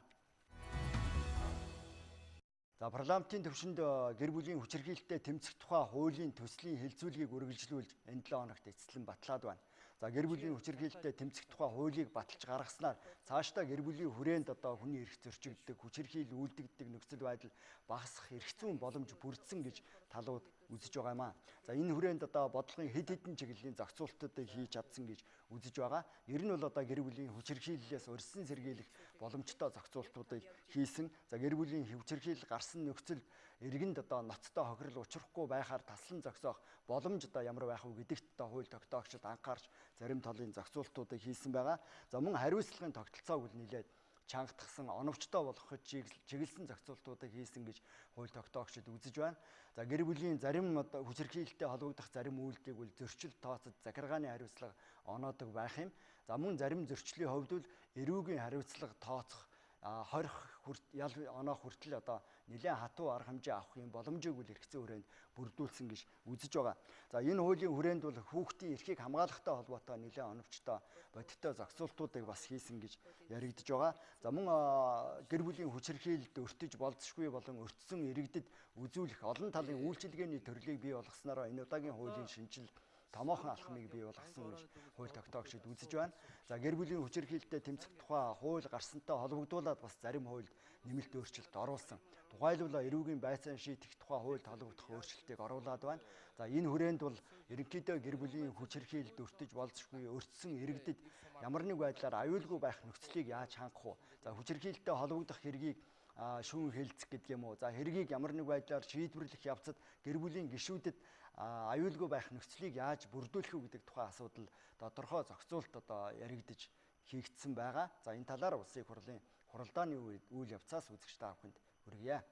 За парламентын төвшөнд гэр бүлийн хүчирхийлэлтэд тэмцэх тухай хуулийн төслийн хэлэлцүүлгийг үргэлжлүүлж энэ 7 хоногт эцэслэн батлаад байна. За гэр бүлийн хүчирхийлэлтэд тэмцэх тухай хуулийг баталж гаргаснаар цаашдаа гэр бүлийн хүрээнд одоо хүний эрх зөрчигддөг, хүчирхийлэл үйлдэгддэг нөхцөл байдал багасах эрх зүйн боломж бүрдсэн гэж талууд үзэж байгаа юм аа. За энэ хүрээнд одоо бодлогын хэд хэдэн чиглэлийн зохицуултуудыг хийж чадсан гэж үзэж байгаа. Ер нь бол одоо гэр бүлийн хүчирхийллээс урьдчилан сэргийлэх боломжтой зохицуултуудыг хийсэн. За гэр бүлийн хүчирхийлэл гарсан нөхцөл иргэнд одоо ноцтой хохирол учрахгүй байхаар таслан зогсоох боломж одоо ямар байх вэ гэдэгт одоо хууль тогтоогчид анхаарч зарим талын зохицуултуудыг хийсэн байгаа. За мөн хариуцлагын тогтолцоог үл нэлээд чангатгсан, оновчтой болгоход чиглэсэн зохицуултуудыг хийсэн гэж хууль тогтоогчид үзэж байна. За гэр бүлийн зарим одоо хүчирхийлэлтэй холбогдох зарим үйлдэлийг бол зөрчил тооцож захиргааны хариуцлага оноодог байх юм. За мөн зарим зөрчлийн хувьд бол эрүүгийн хариуцлага тооцох 20 ял оноох хүртэл одоо нэлээд хатуу арга хэмжээ авах юм боломжийг үл эрх зүйн хүрээнд бүрдүүлсэн гэж үзэж байгаа. За энэ хуулийн хүрээнд бол хүүхдийн эрхийг хамгаалахтай холбоотой нэлээд оновчтой бодиттой зохицуултуудыг бас хийсэн гэж яригдж байгаа. За мөн гэр бүлийн хүчирхийлэлд өртөж болзошгүй болон өртсөн иргэдэд үзүүлэх олон талын үйлчилгээний төрлийг бий болгосноор энэ удаагийн хуулийн шинжил томоохон алхмыг бий болгосон гэж хууль тогтоогчид үзэж байна. За гэр бүлийн хүчирхийлэлтэд тэмцэх тухай хууль гарсантай холбогдуулаад бас зарим хуульд нэмэлт өөрчлөлт оруулсан. Тухайлбал эрүүгийн байцаан шийдэх тухай хуульд холбогдох өөрчлөлтийг оруулаад байна. За энэ хүрээнд бол ерөнхийдөө гэр бүлийн хүчирхийлэлд өртөж болзошгүй өртсөн иргэдэд ямар нэг байдлаар аюулгүй байх нөхцөлийг яаж хангах вэ? За хүчирхийлэлтэд холбогдох хэргийг шүүн хэлцэх гэдэг юм уу? За хэргийг ямар нэг байдлаар шийдвэрлэх явцад гэр бүлийн гишүүдэд аюулгүй байх нөхцөлийг яаж бүрдүүлэх үү гэдэг тухай асуудал тодорхой зохицуулт одоо яригдж хийгдсэн байгаа. За энэ талаар улсын хурлын хуралдааны үйл явцаас үзэгч та бүхэнд хүргье.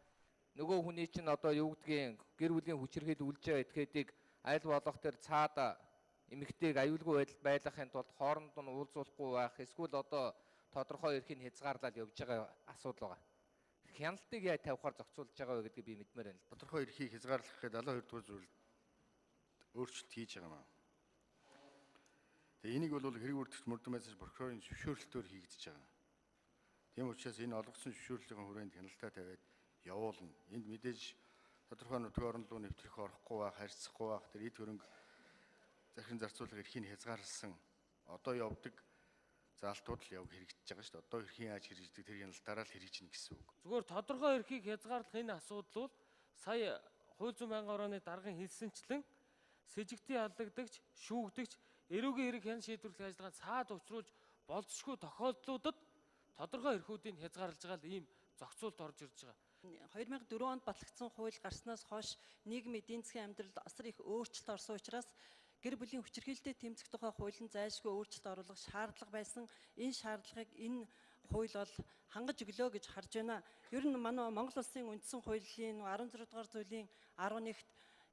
Нөгөө хүний чинь одоо юу гэдгийг гэр бүлийн хүчирхийлэл үлж байгаа этгээдийг аль болох тэр цаада эмэгтэйг аюулгүй байлгахын тулд хооронд нь уулзуулахгүй байх, эсвэл одоо тодорхой эрхийг хязгаарлаад явж байгаа асуудал байгаа. Хяналтыг яаж тавихаар зохицуулж байгаа вэ гэдгийг би мэдмээр байна л. Тодорхой эрхийг хязгаарлах гэдэг 72 дугаар зүйл өөрчлөлт хийж байгаа юм аа. Тэгээ энийг бол хэрэг үрдэгч мөрдөн байцааш прокурорын зөвшөөрлөлтөөр хийгдэж байгаа. Тийм учраас энэ олгосон зөвшөөрлөлийн хүрээнд хяналтаа тавиад явуулна. Энд мэдээж тодорхой нутгийн орон руу нэвтрэх орохгүй байх, харьцахгүй байх, тэр эд хөрөнгө захиран зарцуулах эрхийг хязгаарласан одоо явдаг заалтууд л яг хэрэгжиж байгаа шүү дээ. Одоо эрхийн яаж хэрэгждэг тэр хяналтаараа л хэрэгжинэ гэсэн үг. Зүгээр тодорхой эрхийг хязгаарлах энэ асуудал бол сая хууль зүйн байнгын орооны даргын хэлсэнчлэн с ิจ гтийн аллагдагч, шүүгдэгч, эрүүгийн хэрэг хян шийдвэрлэх ажиллагаанд цаад учруулж болзошгүй тохиолдлуудад тодорхой эрхүүдийг хязгаарлаж байгаа л ийм зохицуулт орж ирж байгаа. 2004 онд батлагдсан хууль гарснаас хойш нийгмийн эдийн засгийн амьдралд асар их өөрчлөлт орсон учраас гэр бүлийн хүчирхийлэлтэд тэмцэх тухай хуулийн зайлшгүй өөрчлөлт оруулах шаардлага байсан. Энэ шаардлагыг энэ хууль бол хангаж өглөө гэж харж байна. Ер нь манай Монгол Улсын үндсэн хуулийн 16 дугаар зүйлийн 11-т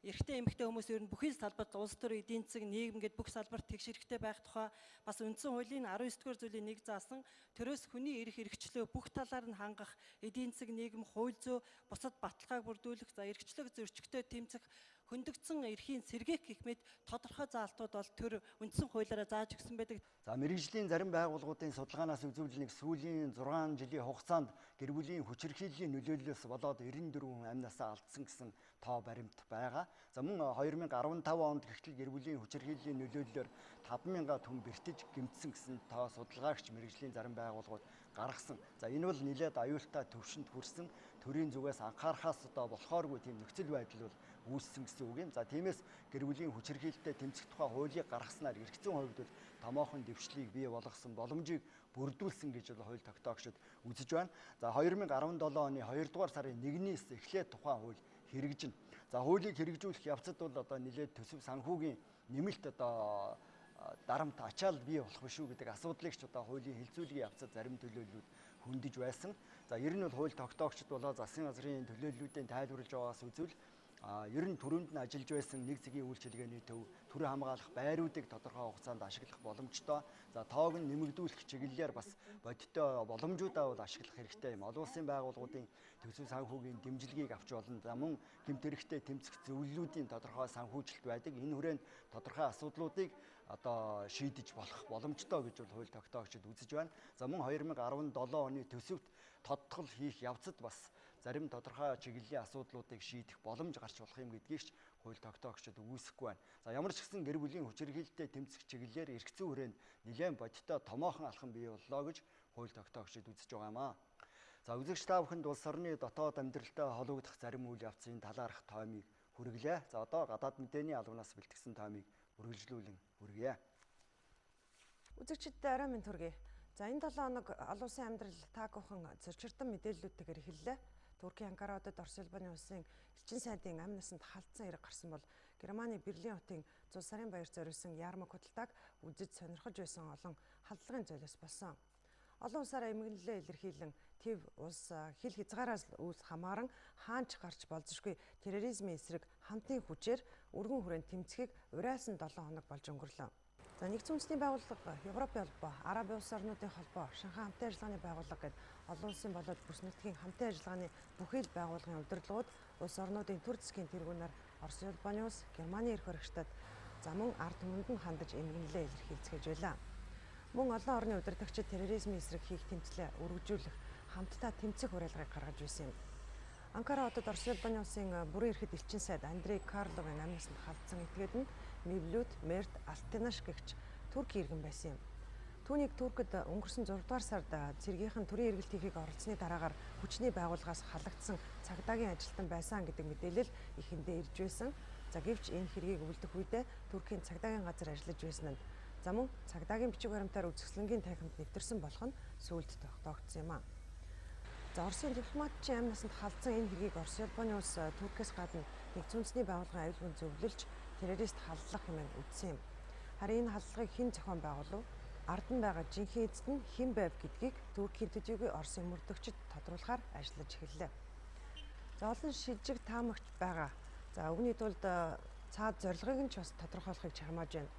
эрэгтэй эмэгтэй хүмүүс ер нь бүхий салбарт улс төр эдийн засаг нийгэм гэд бүх салбарт тэгш хэрэгтэй байх тухай бас үндсэн хуулийн 19-р зүйлийн 1 заасан төрөөс хүний эрх эрхчлөө бүх талаар нь хангах эдийн засаг нийгэм хууль зүй бусад баталгааг бүрдүүлэх за эрхчлөг зөрчигтэй тэмцэх хөндөгдсөн эрхийн сэргээх гэх мэт тодорхой заалтууд бол төр үндсэн хуулиараа зааж өгсөн байдаг. За мэргэжлийн зарим байгууллагуудын судалгаанаас үзүүлэл нэг сүүлийн 6 жилийн хугацаанд гэр бүлийн хүчирхийллийн нөлөөллөөс болоод 94 хүн амь насаа алдсан гэсэн тоо баримт байгаа. За мөн 2015 онд гэртэл гэр бүлийн хүчирхийллийн нөлөөллөөр 5,000 хүн бэртэж гэмтсэн гэсэн тоо судалгаагч мэргэжлийн зарим байгууллагууд гаргасан. За энэ бол нэлээд аюултай төвшөнд хүрсэн төрийн зүгээс анхаарахаас одоо болохооргүй тийм нөхцөл байдал бол үүссэн гэсэн үг юм. За тиймээс гэр бүлийн хүчирхийлэлтэд тэмцэх тухай хуулийг гаргаснаар эрх зүйн хувьд бол томоохон дэвшлийг бий болгосон боломжийг бүрдүүлсэн гэж бол хууль тогтоогчид үзэж байна. За 2017 оны 2 дугаар сарын 1-ээс эхлээд тухайн хууль хэрэгжинэ. За хуулийг хэрэгжүүлэх явцад бол одоо нэлээд төсөв санхүүгийн нэмэлт одоо дарамт ачаал бий болох биш үү гэдэг асуудлыг ч одоо хуулийн хэлцүүлгийн явцад зарим төлөөллүүд хөндөж байсан. За ер нь бол хууль тогтоогчид болоо засгийн газрын төлөөллүүдийн тайлбарлаж байгаагаас үзвэл ер нь түрүүнд нь ажиллаж байсан нэг цагийн үйлчилгээний төв төрийн хамгаалах байруудыг тодорхой хугацаанд ашиглах боломжтой. За тоог нь нэмэгдүүлэх чиглэлээр бас бодиттой боломжуудаа бол ашиглах хэрэгтэй юм. Олон улсын байгууллагуудын төсөв санхүүгийн дэмжлэгийг авч болно. За мөн гэмт хэрэгтээ тэмцэх зөвлөлүүдийн тодорхой санхүүжилт байдаг. Энэ хүрээнд тодорхой асуудлуудыг одоо шийдэж болох боломжтой гэж бол хууль тогтоогчид үзэж байна. За мөн 2017 оны төсөвт тодтгол хийх явцад бас зарим тодорхой чиглэлийн асуудлуудыг шийдэх боломж гарч болох юм гэдгийг ч хууль тогтоогчид үүсэхгүй байна. За ямар ч гэсэн гэр бүлийн хүчирхийлэлтэд тэмцэх чиглэлээр эрх зүйн хүрээнд нэлээд бодиттой томоохон алхам бий боллоо гэж хууль тогтоогчид үзэж байгаа юм аа. За үзэгч та бүхэнд улс орны дотоод амьдралтай холбогдох зарим үйл явцын талаарх тоомыг хүргэлээ. За одоо гадаад мэдээний албанаас бэлтгэсэн тоомыг үргэлжлүүлэн хүргье. Үзэгчдээ арай минь хүргэе. За энэ 7 хоног олон улсын амьдрал таагүй зөрчирдөн мэдээллүүдтэйгээр эхэллээ. Туркийн Анкара хотод Орос улбаны улсын элчин сайдын амь насанд халдсан хэрэг гарсан бол Германы Берлин хотын 100 сарын баяр зориулсан ярмаг худалдааг үзэж сонирхож байсан олон халдлагын золиос болсон. Олон улсаараа эмгэнлээ илэрхийлэн төв улс хил хязгаараас үүс хамааран хаанч гарч болзошгүй терроризмын эсрэг хамтын хүчээр өргөн хүрээнд тэмцэхийг уриалсан 7 хоног болж өнгөрлөө. За нэгдсэн үндэсний байгууллага, Европын холбоо, Арабын улс орнуудын холбоо, Шанхай хамтын ажиллагааны байгууллага гэд олон улсын болоод бүс нутгийн хамтын ажиллагааны бүхэл байгууллагын удирдлагууд улс орнуудын төр засгийн тэргүүнээр Орос улбаны улс, Германы эрх баригчдад за мөн ард түмэнд нь хандаж эмгэнлээ илэрхийлцгээж байлаа. Мөн олон орны удирдагчид терроризмын эсрэг хийх тэмцлээ өргөжүүлэх, хамтдаа тэмцэх уриалгыг гаргаж байсан юм. Анкара хотод Орос улбаны улсын бүрэн эрхэт элчин сайд Андрей Карловын амь насанд халдсан этгээд нь Мевлют, Мерт, Алтинаш гэгч Турк иргэн байсан юм. Түүнийг Туркид өнгөрсөн 6 дугаар сард цэргийнхэн төрийн эргэлт хийхийг оролцсны дараагаар хүчний байгууллагаас халагдсан цагдаагийн ажилтан байсан гэдэг мэдээлэл ихэндээ ирж байсан. За гэвч энэ хэргийг өвлдөх үедээ Туркийн цагдаагийн газар ажиллаж байсан нь за мөн цагдаагийн бичиг баримтаар үзэсгэлэнгийн танхимд нэвтэрсэн болох нь сүүлд тогтоогдсон юм а. За Оросын дипломатчийн амь насанд халдсан энэ хэргийг Орос улбаны улс Туркээс гадна нэгдсэн үндэсний байгууллагын аюулгүй зөвлөлж террорист халдлах хэмээн үзсэн юм. Харин энэ халдлагыг хэн зохион байгуулав? Ард нь байгаа жинхэнэ эзэд нь хэн байв гэдгийг Туркийн төдийгүй Оросын мөрдөгчид тодруулахаар ажиллаж эхэллээ. За олон шилжиг таамагч байгаа. За үүний тулд цаад зорилгыг нь ч бас тодорхойлохыг чармааж байна.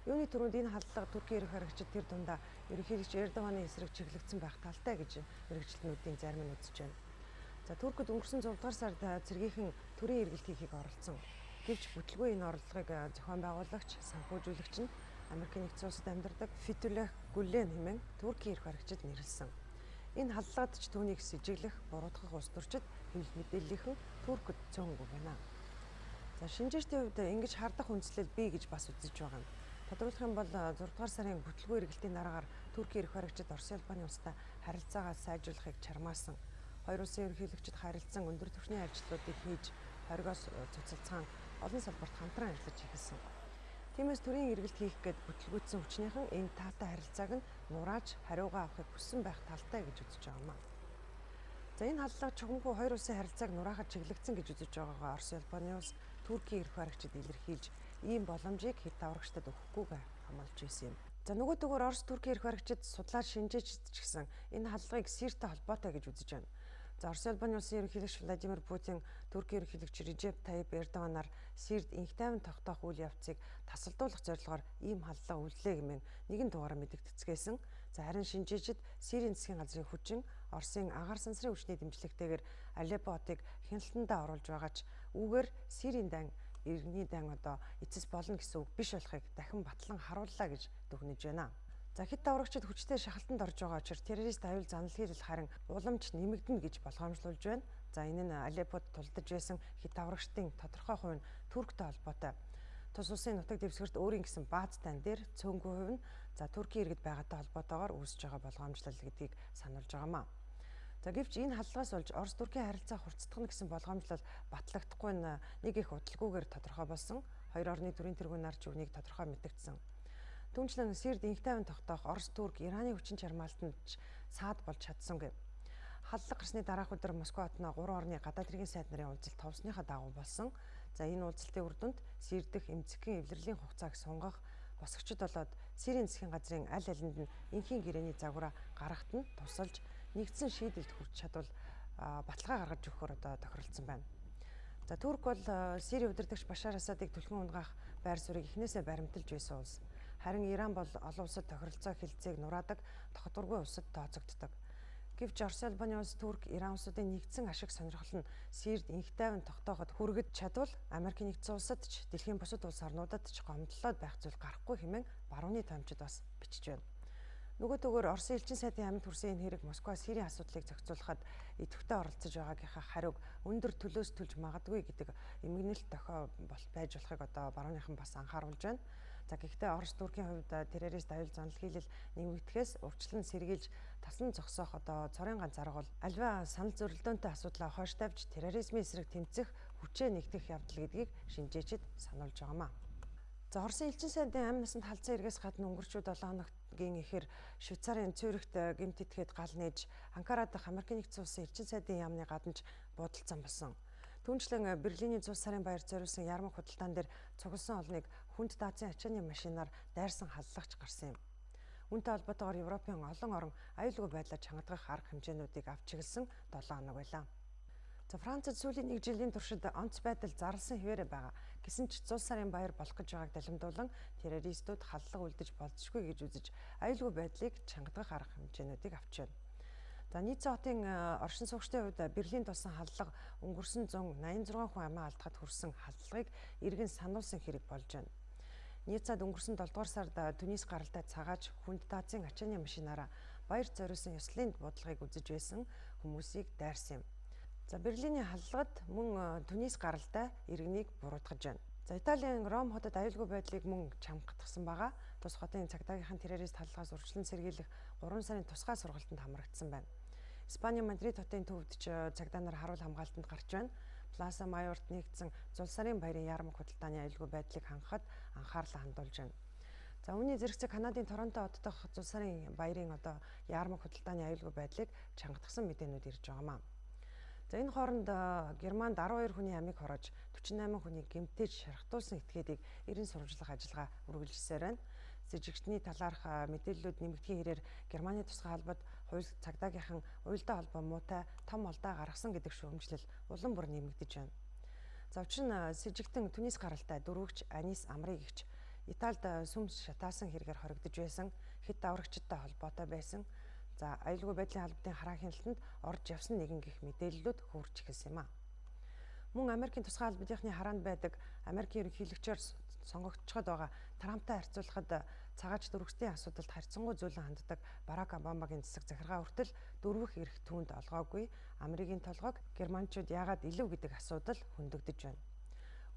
Юуны түрүүнд энэ халдлага Туркийн эрх баригчид тэр дундаа ерөнхийлөгч Эрдоганы эсрэг чиглэгдсэн байх талтай гэж мэргэжилтнүүдийн зарим нь үзэж байна. За Туркид өнгөрсөн 6 дугаар сард цэргийнхэн төрийн эргэлт хийхийг оролцсон. Гэвч бүтлгүй энэ орлогыг зохион байгуулагч, санхүүжүүлэгч нь Америкийн нэгдсэн улсад амьдардаг Фетхулlah Гүлен хэмээн Туркийн эрх баригчид нэрлсэн. Энэ халдлагад ч түүнийг с ิจ глэх, буруутгах улс төрчид хэвлэл мэдээллийнхэн Туркид цөөнгүй байна. За шинжээчдийн хувьд ингэж хардах үндслэл бий гэж бас үзэж байгаа юм. Тодруулах юм бол 6 дугаар сарын бүтлгүй эргэлтийн дараагаар Туркийн эрх баригчид Орос улбаны улстай харилцаагаа сайжруулахыг чармаасан. Хоёр улсын ерөнхийлөгчид харилцан өндөр түвшний ажлуудыг хийж хоригоос цуцалцгаан олон салбарт хамтран ажиллаж эхэлсэн. Тиймээс төрийн эргэлт хийх гээд бүтлгүүцсэн хүчнийхэн энэ таатай харилцааг нь нурааж хариугаа авахыг хүссэн байх талтай гэж үзэж байгаа юм а. За энэ халдлага чухамгүй хоёр улсын харилцааг нураахад чиглэгдсэн гэж үзэж байгаагаа Орос улбаны улс Туркийн эрх баригчид илэрхийлж ийм боломжийг хэд даврагчдад өгөхгүйгээр хамгаалж байсан юм. За нөгөө төгөөр Орос Туркийн эрх баригчид судлаад шинжээчд ч гэсэн энэ халдлагыг Сиртэй холбоотой гэж үзэж байна. За Орос улбаны улсын ерөнхийлөгч Владимир Путин Туркийн ерөнхийлөгч Режеп Таyyip Эрдоганаар Сирд инх тайван тогтоох үйл явцыг тасалдуулах зорилгоор ийм халдлага үйлдлээ хэмээн нэгэн дугаараар мэдэгдэцгээсэн. За харин шинжээчид Сирийн засгийн газрын хүчин Оросын агаар сансрын хүчний дэмжлэгтэйгээр Алеппо хотыг хяналтандаа оруулж байгаа ч үүгээр Сирийн дан иргэний дан одоо эцэс болно гэсэн үг биш болохыг дахин батлан харууллаа гэж дүгнэж байна. За хэд даврагчид хүчтэй шахалтанд орж байгаа учраас террорист аюул занал хийрэл харин уламж нэмэгдэнэ гэж болгоомжлуулж байна. За энэ нь Алеппод тулдаж байсан хэд даврагчдын тодорхой хувь нь Турктэй холбоотой. Тус улсын нутаг дэвсгэрт өөрийн гэсэн бааз тань дээр цөөнгүй хувь нь за Туркийн иргэд байгаатай холбоотойгоор үүсэж байгаа болгоомжлол гэдгийг сануулж байгаамаа. За гэвч энэ халдлагаас болж Орос Туркийн харилцаа хурцдах нь гэсэн болгоомжлол батлагдахгүй нэг их удалгүйгээр тодорхой болсон. Хоёр орны төрийн тэргүүн нарч үүнийг тодорхой мэдэгдсэн. Түүнчлэн Сирд инх тайван тогтоох Орос, Турк, Ираны хүчин чармаалтанд саад болж чадсангүй. Халдлага гарсны дараах өдөр Москва хотноо 3 орны гадаад хэргийн сайд нарын уулзалт товсныхаа дагуу болсон. За энэ уулзалтын үр дүнд Сирд дэх эмзэгхэн эвлэрлийн хугацааг сунгах, босгочд болоод Сирийн засгийн газрын аль алинд нь инхийн гэрээний загвараа гаргахад нь тусалж нэгдсэн шийдэлд хүрч чадвал баталгаа гаргаж өгөхөөр одоо тохиролцсон байна. За Турк бол Сирийн удирдагч Башар Асадыг түлхэн унгаах байр суурийг эхнээсээ баримталж байсан улс. Харин Иран бол олон улсад тохиролцоо хэлцээг нураадаг тогтворгүй улсад тооцогддог. Гэвч Орос Албаны улс, Турк, Иран улсуудын нэгдсэн ашиг сонирхол нь Сирд инх тайван тогтооход хүргэж чадвал Америкийн нэгдсэн улсад ч дэлхийн бусад улс орнуудад ч гомдлоод байх зүйл гарахгүй хэмээн барууны томчид бас бичиж байна. Нөгөө төгөөр Оросын элчин сайдын амьд хүрсэн энэ хэрэг Москва Сирийн асуудлыг зохицуулахад идэвхтэй оролцож байгаагийнхаа хариуг өндөр төлөөс төлж магадгүй гэдэг эмгэнэлт дохио байж болохыг одоо барууныхан бас анхааруулж байна. За гэхдээ Орос Туркийн хувьд террорист аюул занал хийлэл нэмэгдэхээс урьдчилан сэргийлж таслан зогсоох одоо цорын ганц арга бол альва санал зөрөлдөөнтэй асуудлаа хойш тавьж терроризмын эсрэг тэмцэх хүчээ нэгтгэх явдал гэдгийг шинжээчид сануулж байгаамаа. За Оросын элчин сайдын амь насанд халдсан эргээс гадна өнгөрчүүд 7 хоногийн эхээр Швейцарын Цюрихт гэмт этгээд гал нээж Анкара дахь Америкийн нэгдсэн улсын элчин сайдын яамны гаднаж буудалцсан болсон. Түүнчлэн Берлиний 100 сарын баяр зориулсан ярмаг худалдаан дээр цугласан олныг хүнд даацын ачааны машинаар дайрсан халдлагч гарсан юм. Үүнтэй холбоотойгоор Европын олон орн аюулгүй байдлаар чангадгах арга хэмжээнүүдийг авч чиглэсэн 7 хоног байлаа. За Францад сүүлийн 1 жилийн туршид онц байдал зарласан хэвээрээ байгаа. Гэсэн ч 100 сарын баяр болох гэж байгааг далимдуулан террористууд халдлага үлдэж болзошгүй гэж үзэж аюулгүй байдлыг чангадгах арга хэмжээнүүдийг авч байна. За Ницце хотын оршин суугчдын хувьд Берлинд болсон халдлага өнгөрсөн 186 хүн амиа алдахад хүрсэн халдлагыг иргэн сануулсан хэрэг болж байна. Ниццад өнгөрсөн 7 дугаар сард Түнис гаралтай цагааж хүнд даацын ачааны машинаараа баяр зориулсан ёслолын бодлогыг үзэж байсан хүмүүсийг дайрсан юм. За Берлиний халдлагад мөн Түнис гаралтай иргэнийг буруутгаж байна. За Италийн Ром хотод аюулгүй байдлыг мөн чамгатгсан байгаа. Тус хотын цагдаагийнхан террорист халдлагаас урьдчилан сэргийлэх 3 сарын тусгай сургалтанд хамрагдсан байна. Испаний Мадрид хотын төвд ч цагдаа нар харуул хамгаалтанд гарч байна. Пласа Майорт нэгдсэн зул сарын баярын ярмаг худалдааны аюулгүй байдлыг хангахад анхаарлаа хандуулж байна. За үүний зэрэгцээ Канадын Торонто хот дахь зул сарын баярын одоо ярмаг худалдааны аюулгүй байдлыг чангатгсан мэдээнүүд ирж байгаамаа. За энэ хооронд Германд 12 хүний амийг хороож 48 хүнийг гэмтээж шархтуулсан этгээдийг эрен сурвалжлах ажиллагаа үргэлжилсээр байна. С жигчний талаарх мэдээллүүд нэмэгдэхийн хэрээр Германы тусгай халбад хууль цагдаагийнхан уялдаа холбоо муутай том олдоо гаргасан гэдэг шүүмжлэл улам бүр нэмэгдэж байна. За учир нь с жигтэн Түнис гаралтай дөрвөгч Анис Амрыг игч Италид сүмс шатаасан хэрэгээр хоригдож байсан, хэд даврагчдтай холбоотой байсан. За аюулгүй байдлын албадын хараа хяналтанд орж явсан нэгэн гих мэдээллүүд хурж эхэлсэн юм а. Мөн Америкийн тусгай албадынхны хараанд байдаг Америкийн ерөнхийлөгчөөр сонгогдчиход байгаа Трамптай харьцуулахад цагаач дөрвөгчдийн асуудалд харьцангуй зөөлөн ханддаг Барак Обамагийн засаг захиргаа хүртэл дөрвөх эрх түүнд олгоогүй Америкийн толгойг германчууд яагаад илүү гэдэг асуудал хөндөгдөж байна.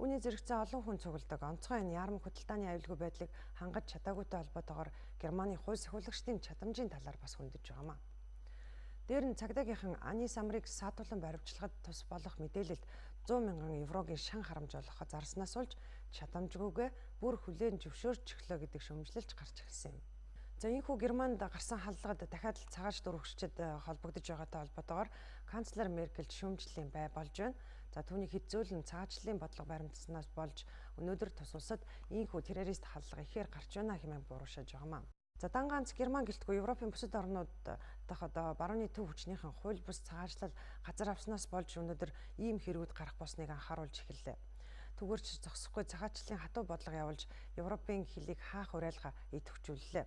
Үүний зэрэгцээ олон хүн цугладаг онцгой энэ ярмаг худалдааны аюулгүй байдлыг хангаж чадаагүйтэй холбоотойгоор Германы хууль сахиулагчдын чадамжийн талаар бас хөндөж байгаамаа. Дээр нь цагдаагийнхан Анис Амрыг саатуулан баривчлахад тус болох мэдээлэлд 100 мянган еврогийн шан харамж олгоход зарснаас болж чадамжгүйгээ бүр хүлээн зөвшөөрч өглөө гэдэг шөмжлөлж гарч эхэлсэн юм. За энэхүү Германд гарсан халдлагад дахиад л цагааш дөрвөгчдөд холбогдож байгаатай холбоотойгоор канцлер Меркель шүүмжлэлийн бай болж байна. За түүний хэзүүлэн цагаачлалын бодлого баримтснаас болж өнөөдөр тус улсад ийхүү террорист халдлага ихээр гарч байна хэмээн буруушааж байгаамаа. За дан ганц Герман гэлтгүй Европын бусад орнууд дахь одоо барууны төв хүчнийхэн хууль бус цагаачлал газар авснаас болж өнөөдөр ийм хэрүүд гарах болсныг анхааруулж эхэллээ. Түгээрч зогсохгүй цагаачлалын хатуу бодлого явуулж Европын хөлийг хаах уриалга идэвхжүүллээ.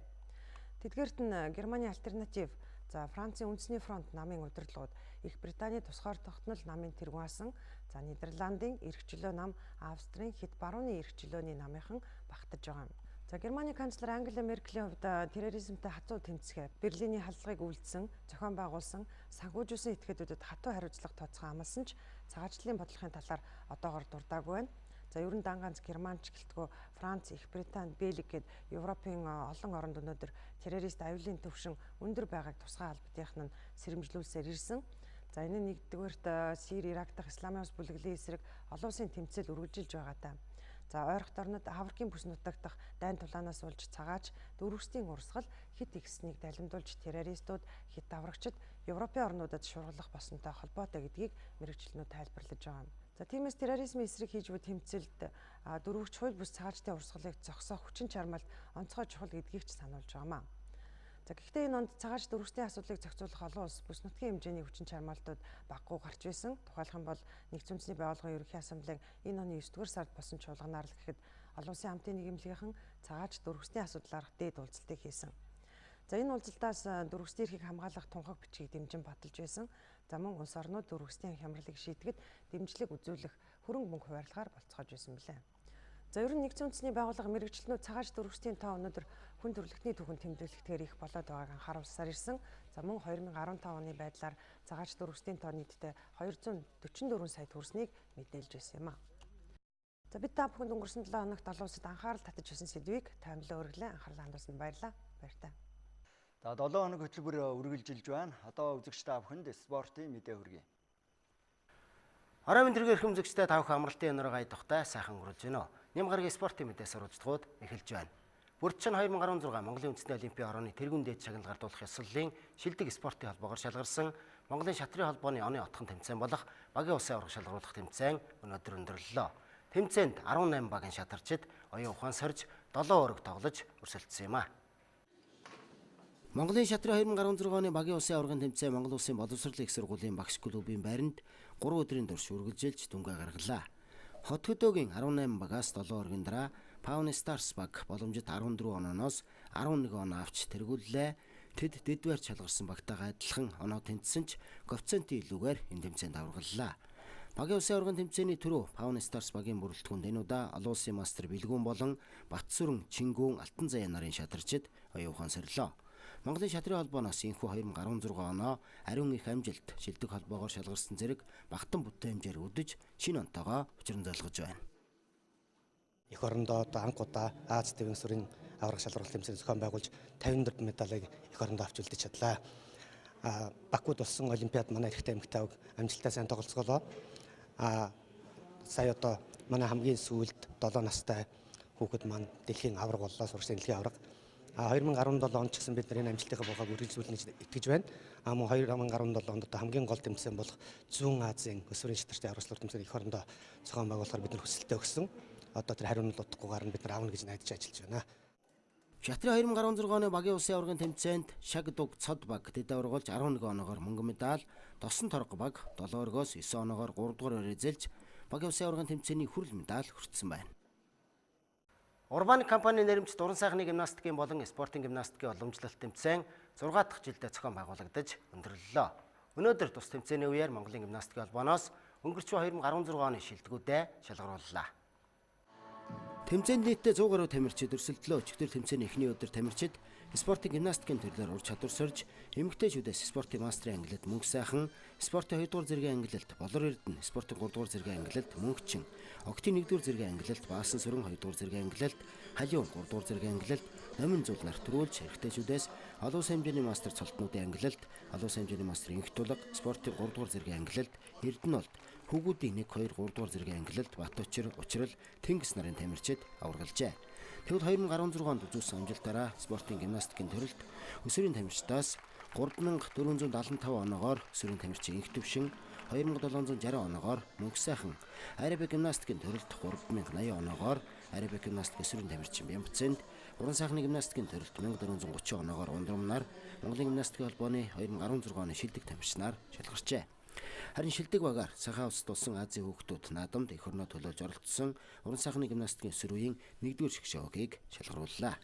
Тэдгээрт нь Германы альтернатив, за Францын үндэсний фронт намын удирдлагууд, Их Британий тусгаар тогтнол намын тэргуунсан, за Нидерландын эрх чөлөө нам, Австрийн хэд барууны эрх чөлөөний намынхан багтаж байгаа юм. За Германы канцлер Ангела Меркелийн хувьд терроризмтэй хатуу тэмцэхэ, Берлиний халдлагыг үйлдсэн, зохион байгуулсан, санхүүжүүлсэн этгээдүүдэд хатуу хариуцлага тооцох амласан ч цагаачлалын бодлогын талаар одоогоор дурдаагүй байна. За ер нь дан ганц Германч гэлтгөө Франц, Их Британи, Бельги гээд Европын олон оронд өнөөдөр террорист аюулын төвшин өндөр байгааг тусгай албадынх нь сэрэмжлүүлсээр ирсэн. За энэ нэгдүгээрт Сири, Ирак дахь Исламын улс бүлэглэлийн эсрэг олон улсын тэмцэл үргэлжилж байгаатай. За ойрхот орнод Африкийн бүс нутаг дахь дайн тулаанаас улж цагаач дөрвөстийн урсгал хит ихснийг далимдуулж террористууд хит аврагчид Европын орнуудад шургалах болсонтой холбоотой гэдгийг мэрэгчлэнүүд тайлбарлаж байгаа юм. За тиймээс терроризмын эсрэг хийж буй тэмцэлд дөрвөгч хууль бус цагаачтын урсгалыг зогсоох хүчин чармайлт онцгой чухал гэдгийг ч сануулж байгаамаа. За гэхдээ энэ онд цагаач дөрвөстийн асуудлыг зохицуулах олон улс бүс нутгийн хэмжээний хүчин чармайлтууд баггүй гарч байсан. Тухайлх юм бол Нэгдсэн үндэсний байгууллагын ерөнхий асамблегийн энэ оны 9-р сард болсон чуулганаар л гэхэд олон улсын хамтын нийгэмлэгийнхэн цагаач дөрвөстийн асуудлаар дээд уулзалтыг хийсэн. За энэ уулзалтаас дөрвөстийн эрхийг хамгаалах тунхаг бичгийг дэмжин баталж байсан. За мөн улс орнууд дөрвөстийн хямралыг шийдэхэд дэмжлэг үзүүлэх хөрөнгө мөнгө хуваарлахаар болцоож байсан билээ. За ер нь Нэгдсэн үндэсний байгууллага мэрэгчлэнүүд цагаач дөрвөстийн тоо өнөөдөр хүн төрөлхтний түүхэнд тэмдэглэхээр их болоод байгааг анхааруулсаар ирсэн. За мөн 2015 оны байдлаар цагаач дөрвөстийн тоо нийтдээ 244 сая төгрөснийг мэдээлж байсан юм а. За бид та бүхэнд өнгөрсөн 7 хоногт олон улсад анхаарал татаж байсан сэдвийг таймлаа өргөлөө анхаарлаа хандуулсанд баярлалаа. Баяртай. За 7 хоног хөтөлбөр үргэлжилж байна. Одоо үзэгч та бүхэнд спортын мэдээ хүргэе. Орой мэндэргийн эрхэм үзэгчтэй та бүхэн амралтын өнөр гай тухтай сайхан өнгөрүүлж байна. Нэм гарагийн спортын мэдээ сурвалжлагууд эхэлж байна. Бүрдчин 2016 Монголын үндэсний олимпийн хорооны тэргүүн дээд шагнал гардуулах ёслолын шилдэг спортын холбоогоор шалгарсан Монголын шатрын холбооны оны отхон тэмцээн болох багийн улсын аварга шалгаруулах тэмцээн өнөөдөр өндөрлөлөө. Тэмцээнд 18 багийн шатарчид оюун ухаан сорж 7 өрөг тоглож өрсөлдсөн юм а. Монголын шатрын 2016 оны багийн улсын аваргын тэмцээн Монгол улсын боловсролын их сургуулийн багш клубын байранд 3 өдрийн турш үргэлжилж дүнгээ гаргалаа. Хот хөдөөгийн 18 багаас 7 өргөн дараа Pawn Stars баг боломжит 14 онооноос 11 оноо авч тэргүүллээ. Тэд дэдвээр шалгарсан багтайгаа адилхан оноо тэнцсэн ч коэффициентийн илүүгээр энэ тэмцээнд аваргаллаа. Багийн улсын аваргын тэмцээний түрүү Pawn Stars багийн бүрэлдэхүүнд энэ удаа олон улсын мастер Бэлгүүн болон Батсүрэн, Чингүүн, Алтан заяа нарын шатарчид оюун ухаан сорилоо. Монголын шатрын холбооноос энэхүү 2016 оноо ариун их амжилт шилдэг холбоогоор шалгарсан зэрэг багтан бүтээн хэмжээр өдөж шинэ онтоогоо учран залгаж байна. Эх орондоо одоо анх удаа Аз тивэн сүрийн аварга шалгаруулах тэмцээн зохион байгуулж 54 медалыг эх орондоо авч үлдэж чадлаа. Бакуд болсон олимпиад манай эрэгтэй эмэгтэйг амжилттай сайн тоглоцгоолоо. Сая одоо манай хамгийн сүүлд 7 настай хүүхэд маань дэлхийн аварга боллоо, сургуулийн дэлхийн аварга. 2017 онд ч гэсэн бид энэ амжилтынхаа бугааг үргэлжлүүлнэ гэж итгэж байна. Мөн 2017 онд одоо хамгийн гол тэмцээн болох Зүүн Азийн өсвөрийн шатарчдын аварга шалгаруулах тэмцээн эх орондоо зохион байгуулахаар бид хүсэлтэй өгсөн. Одоо тэр хариу нутгуугаар нь бид аавна гэж найдаж ажиллаж байна. Шатрын 2016 оны багийн улсын аваргын тэмцээнд Шагදුг цод баг дэд аваргуулж 11 оноогоор мөнгөн медаль, Тосон торго баг 7 өргөөс 9 оноогоор 3 дугаар өрөөзөлж багийн улсын аваргын тэмцээний хүрэл медаль хүртсэн байна. Урбан компани нэрмжит уран сайхны гимнастикийн болон спортын гимнастикийн уламжлалт тэмцээн 6 дахь жилдээ зохион байгуулагдаж өндөрлөлөө. Өнөөдөр тус тэмцээний үеэр Монголын гимнастикийн холбооноос өнгөрчсөн 2016 оны шилдэгүүдээ шалгарууллаа. Тэмцээнд нийтдээ 100 гаруй тамирчид өрсөлдлөө. Өчигдөр тэмцээний эхний өдөр тамирчид спортын гимнастикийн төрлөөр ур чадвар сорж, эмэгтэйчүүдээс спортын мастрын ангилалд мөнх сайхан, спортын 2 дугаар зэргийн ангилалд Болор Эрдэнэ, спортын 3 дугаар зэргийн ангилалд Мөнхчин, Октийн 1 дугаар зэргийн ангилалд Баасан Сүрэн 2 дугаар зэргийн ангилалд Халиун 3 дугаар зэргийн ангилалд Номин Зул нарт төрүүлж, эмэгтэйчүүдээс олон улсын хэмжээний мастер цолтнуудын ангилалд, олон улсын хэмжээний мастер инх тулга, спортын 3 дугаар зэргийн ангилалд Эрдэнэ болд хүүгүүдийн 1, 2, 3 дугаар зэргийн ангилалд Батөчир, Учрал, Тэнгис нарын тамирчид аваргалжээ. Тэгвэл 2016 онд үзүүлсэн амжилтаараа спортын гимнастикийн төрөлд өсвөрийн тамирчдаас 3475 оноогоор өсвөрийн тамирчин инх төвшин, 2760 оноогоор мөнх сайхан, аэробик гимнастикийн төрөлд 3080 оноогоор аэробик гимнастик өсвөрийн тамирчин Бямбцэнд, уран сайхны гимнастикийн төрөлд 1430 оноогоор Ундрамнаар Монголын гимнастикийн холбооны 2016 оны шилдэг тамирчнаар шалгарчээ. Харин шилдэг багаар сахаа улсад болсон Азийн хүүхдүүд наадамд эх орноо төлөөлж оролцсон уран сайхны гимнастикийн өсвөрийн 1-р шгшөөгийг шалгарууллаа.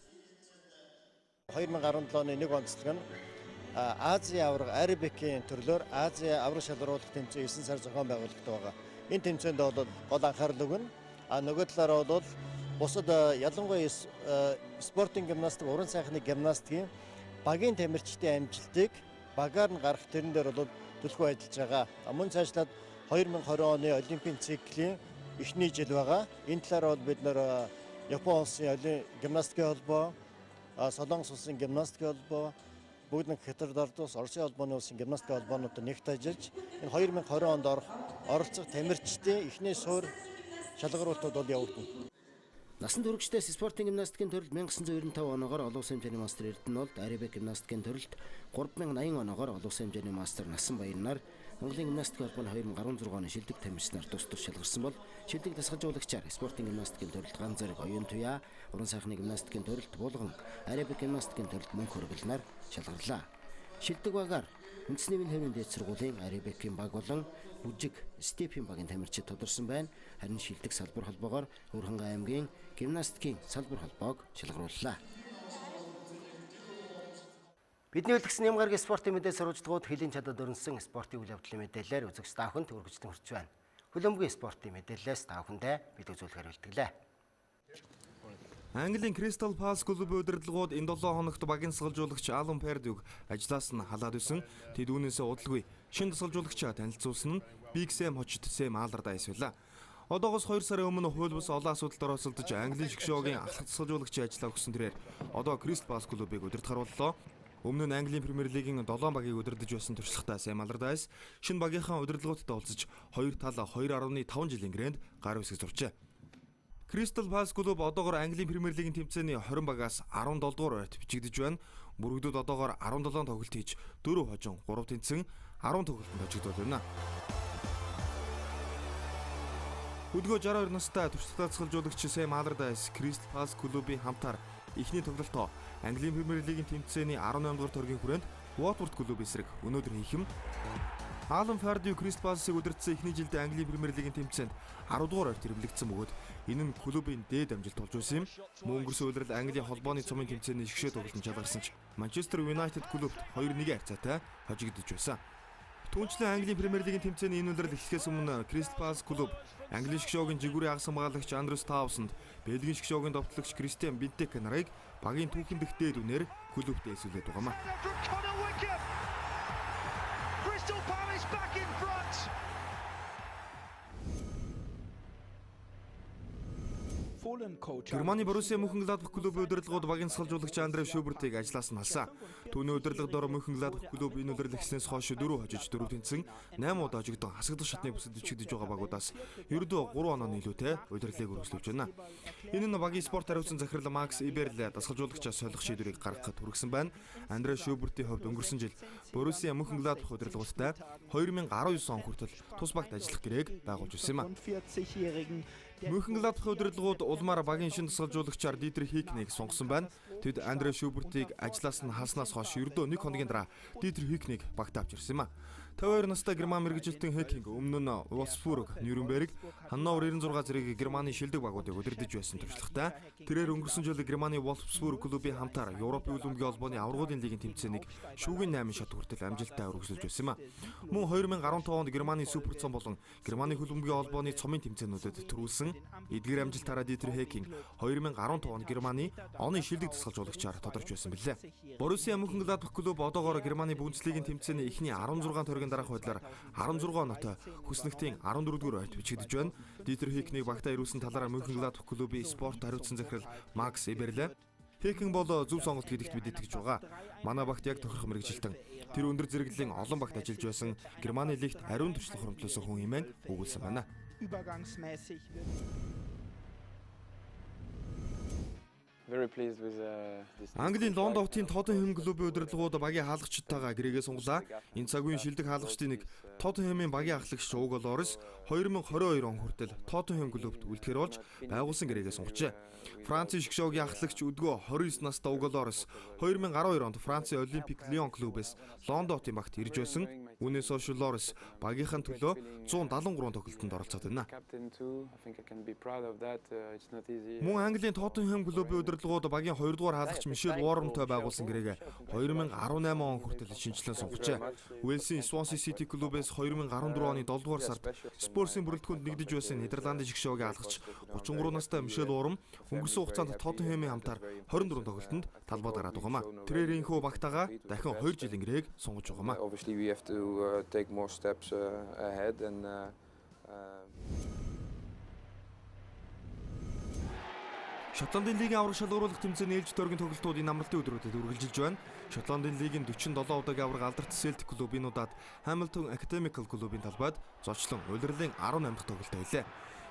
2017 оны 1 онцлог нь Азийн аварга аэробикийн төрлөөр Азийн аварга шалгаруулах тэмцээн 9 сар зохион байгуулагддаг байгаа. Энэ тэмцээнд бол гол анхаарал өгнө. Нөгөө талаараа бол бусад ялангуяа спортын гимнастик, уран сайхны гимнастикийн багийн тамирчдын амжилтыг багаар нь гарах тэрэн дээр бол төлхөө ажиллаж байгаа. Мөн цаашлаад 2020 оны Олимпийн циклийн эхний жил байгаа. Энэ талаар бол бид нэр Япон улсын гимнастикийн холбоо, Солонгос улсын гимнастикийн холбоо, бүгд нэг Хятад ордоос Оросын холбооны улсын гимнастикийн холбоонуудад нэгт ажиллаж энэ 2020 онд оролцох тамирчдын эхний суур шалгаруултууд бол явагдана. Насан туршидаас спортын гимнастикийн төрөлд 1995 оноогоор олон улсын хэмжээний мастер Эрдэнэт, аэробик гимнастикийн төрөлд 3080 оноогоор олон улсын хэмжээний мастер Насан Баярнаар Монголын гимнастикийн холбооны 2016 оны шилдэг тамирчнаар тус тус шалгарсан бол шилдэг дасгалжуулагчаар спортын гимнастикийн төрөлд Ган Зэрэг, Оюун Туяа, уран сайхны гимнастикийн төрөлд Булган, аэробик гимнастикийн төрөлд Мөнх Хөргөлнаар шалгарлаа. Шилдэг багаар үндэсний хувийн дээд сургуулийн аэробикийн баг болон бүжиг степийн багийн тамирчид тодорсон байна. Харин шилдэг салбар холбоогоор Хөрхөнгө аймгийн гимнастикийн салбар холбоог шалгарууллаа. Бидний үлгсэн Ямгаргийн спортын мэдээ сурвалжлагууд хэлийн чадад өрнөсөн спортын үйл явдлын мэдээлэлээр үзэгч та бүхэнд хүргэж хүрч байна. Хөлбөмбөгийн спортын мэдээллээс та бүхэндээ бид үзүүлэхээр бэлтгэлээ. Английн Crystal Palace клубын удирдлагууд энэ 7 хоногт багийн дасгалжуулагч Алан Пердюг ажлаас нь халаад исэн. Тэд үүнээсээ удалгүй шинэ дасгалжуулагчаа танилцуулсан нь Big Sam хочид Sam Allardyce байлаа. Одоогоос 2 сарын өмнө хууль бус олон асуудалд оролцож Английн шгшөөгийн ахлах дасгалжуулагчийн ажлаа өгсөн тэрээр одоо Crystal Palace клубыг удирдахаар боллоо. Өмнө нь Английн Премьер Лигийн 7 багийг удирдах байсан туршлагатай Sam Allardyce шинэ багийнхаа удирдлагуудтай уулзаж 2 тал 2.5 жилийн гэрээнд гар үсгэж зурчээ. Crystal Palace клуб одоогоор Английн Премьер Лигийн тэмцээний 20 багаас 17 дугаар байрт бичигдэж байна. Бүрэгдүүд одоогоор 17 тоглолт хийж 4 хожин, 3 тэнцэн, 10 тоглолтод очигдол байна. Хөдгөө 62 настай туршлагатай дасгалжуулагч Sam Allardyce Crystal Palace клубын хамтаар эхний тоглолтоо Английн Премьер Лигийн тэмцээний 18 дугаар төргийн хүрээнд Watford клуб эсрэг өнөөдөр хийх юм. Alan Pardew Crystal Palace-ыг удирдсан эхний жилдээ Английн Премьер Лигийн тэмцээнд 10 дугаар байрт ирвэлэгдсэн бөгөөд энэ нь клубын дээд амжилт болж байсан юм. Мөн өнгөрсөн үеэрл Английн холбооны цомын тэмцээний шгшээ тоглолтод шалгарсан ч Manchester United клубт 2-1 харьцаатай хожигдож байсан. Түүнчлэн Английн Премьер Лигийн тэмцээний энэ үлрэл эхлэхээс өмнө Crystal Palace клуб Английн шгшөөгийн жигүүрийн агсан багаалагч Andrews Townsend, Бельгийн шгшөөгийн довтлогч Christian Benteke нарыг багийн түүхэн дэх дээд үнээр клубт эсвэлээд байгаамаа. Германы Боруссия Мөнхенгладбах клубын удирдлагууд багийн дасгалжуулагч Андре Шубертийг ажлаас нь халсан. Түүний удирдлага дор Мөнхенгладбах клуб энэ удирдал эхлснээс хойш 4 хожиж 4 тэнцэн 8 удаа хожигдсон хасагдах шатны бүсэд бичигдэж байгаа багуудаас ердөө 3 онооны илүүтэй удирдлагыг өргөжлөж байна. Энэ нь багийн спорт хариуцсан захирал Макс Иберле дасгалжуулагчаас солих шийдвэрийг гаргахад хүргэсэн байна. Андре Шубертийн хувьд өнгөрсөн жил Боруссия Мөнхенгладбах удирдлагуудтай 2019 он хүртэл тус багт ажиллах гэрээг байгуулж ирсэн юм. Мөнхенгладбахын удирдлагууд улмаар багийн шинэ дасгалжуулагчаар Дитрих Хикнийг сонгосон байна. Тэд Андре Шубертийг ажлаас нь халснаас хойш ердөө 1 хоногийн дараа Дитрих Хикнийг багт авч ирсэн юм. 52 настай Герман мэргэжилтэн Хикинг өмнө нь Wolfsburg, Nürnberg, Hannover 96 зэрэг Германы шилдэг багуудыг удирдах байсан туршлагатай. Тэрээр өнгөрсөн жил Германы Wolfsburg клубын хамтаар Европын үлэмгийн холбооны аврагуудын лигийн тэмцээнийг шүүгийн 8 шат хүртэл амжилттай өргөжлөж байсан юм. Мөн 2015 онд Германы Суперцом болон Германы хөлбөмбөгийн холбооны цомын тэмцээнүүдэд төрүүлсэн. Эдгээр амжилтаараа Дитрих Хикинг 2015 онд Германы оны шилдэг дасгалжуулагчаар тодорч байсан билээ. Боруссия Мөнхенгладбах клуб одоогоор Германы Бундслигийн тэмцээний эхний 16 төргийн дараах байдлаар 16 оноотой хүснэгтийн 14-р байрт бичигдэж байна. Дитрих Хикнийг багтаа ирүүлсэн талаараа Мөнхенгладбах клубын спорт хариуцсан захирал Макс Иберле Хикинг бол зөв сонголт гэдэгт бид итгэж байгаа. Манай багт яг тохирох мэргэжилтэн тэр өндөр зэрэглэлийн олон багт ажиллаж байсан Германы лигт ариун туршлага хуримтлуулсан хүн хэмээн өгүүлсэн байна. Английн Лондон хотын Тоттенхэм клубын удирдлагууд багийн хаалгачдтайгаа гэрээгээ сунгалаа. Энэ цаг үеийн шилдэг хаалгачдын нэг Тоттенхэмийн багийн ахлагч Уго Лорис 2022 он хүртэл Тоттенхэм клубт үлдэхээр болж байгуулсан гэрээгээ сунгаджээ. Францын шгшөөгийн ахлагч өдгөө 29 настай Уго Лорис 2012 онд Францын Олимпик Лион клубээс Лондон хотын багт ирж байсан. Үүнээс хойш Лорис багийнхаа төлөө 173 тоглолтод оролцоод байна. Мөн Английн Тоттенхэм клубын удирдлагууд багийн 2 дугаар хаалгач Мишель Уормтой байгуулсан гэрээгээ 2018 он хүртэл шинжилэн сунгаджээ. Уэльсийн Swansea City клубээс 2014 оны 7 дугаар сард Спорсын бүрэлдэхүүнд нэгдэж байсан Нидерландын шгшөөгийн хаалгач 33 настай Мишель Уорм өнгөрсөн хугацаанд Тоттенхэмийн хамтаар 24 тоглолтод талбайд гараад байгаамаа. Тэрээр энэхүү багтаага дахин 2 жилийн гэрээг сунгаж байгаамаа. Шотландын лигийн авраг шалгаруулах тэмцээний ээлж дөргийн тоглолтууд энэ амралтын өдрүүдэд үргэлжилж байна. Шотландын лигийн 47 удаагийн авраг алдарт Celtic клубын удаад Hamilton Academical клубын талбайд зочлон улирлын 18 дахь тоглолт байлаа.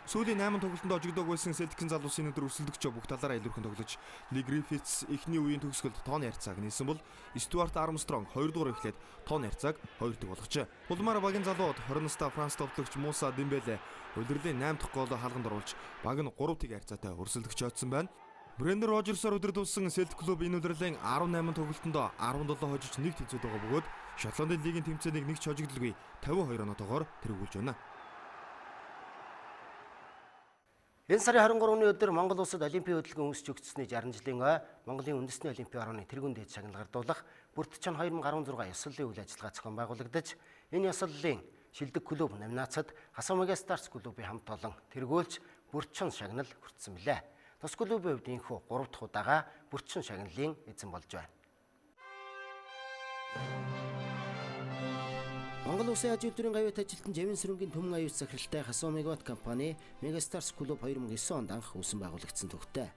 Сүүлийн 8 тоглолтод ожигдог байсан Celtic-ийн залуусын өдөр өрсөлдөгчөө бүх талаараа илүүрхэн тоглож, Lee Griffiths эхний үеийн төгсгөлд тооны харьцааг нээсэн бол Stuart Armstrong 2 дугаар эхлээд тооны харьцааг 2-д болгожээ. Улмаар багийн залууд 20 настай Франц тоглогч Муса Дембеле улирлын 8 дахь гоолоо хаалганд оруулж баг нь 3-1 харьцаатай өрсөлдөгч ойцсон байна. Брендер Рожерсоор өдөрдүүлсэн Celtic клуб энэ улирлын 18 тоглолтонд 17 хожиж 1 тэнцвэрт байгаа бөгөөд Шотландын лигийн тэмцээнийг нэг ч хожигдолгүй 52 оноотойгоор тэргүүлж байна. Энэ сарын 23-ны өдөр Монгол улсад Олимпийн хөдөлгөөн үүсч өгцсөний 60 жилийн ой Монголын үндэсний олимпийн орооны тэргүүн дээд шагнал гардуулах Бүртчин 2016 ёслолын үйл ажиллагаа зохион байгуулагдаж, энэ ёслолын шилдэг клуб номинацид Хасамага Stars клубын хамт олон тэргүүлж Бүртчин шагнал хүртсэн билээ. Тус клубын хувьд энэхүү 3 дахь удаага Бүртчин шагналын эзэн болж байна. Монгол Улсын аж үйлдвэрийн гавьяат ажилтан Жавин сүрэнгийн төмөн аюулт захиралтай Хасамага компани Megastars клуб 2009 онд анх үүсэн байгуулагдсан төвтэй.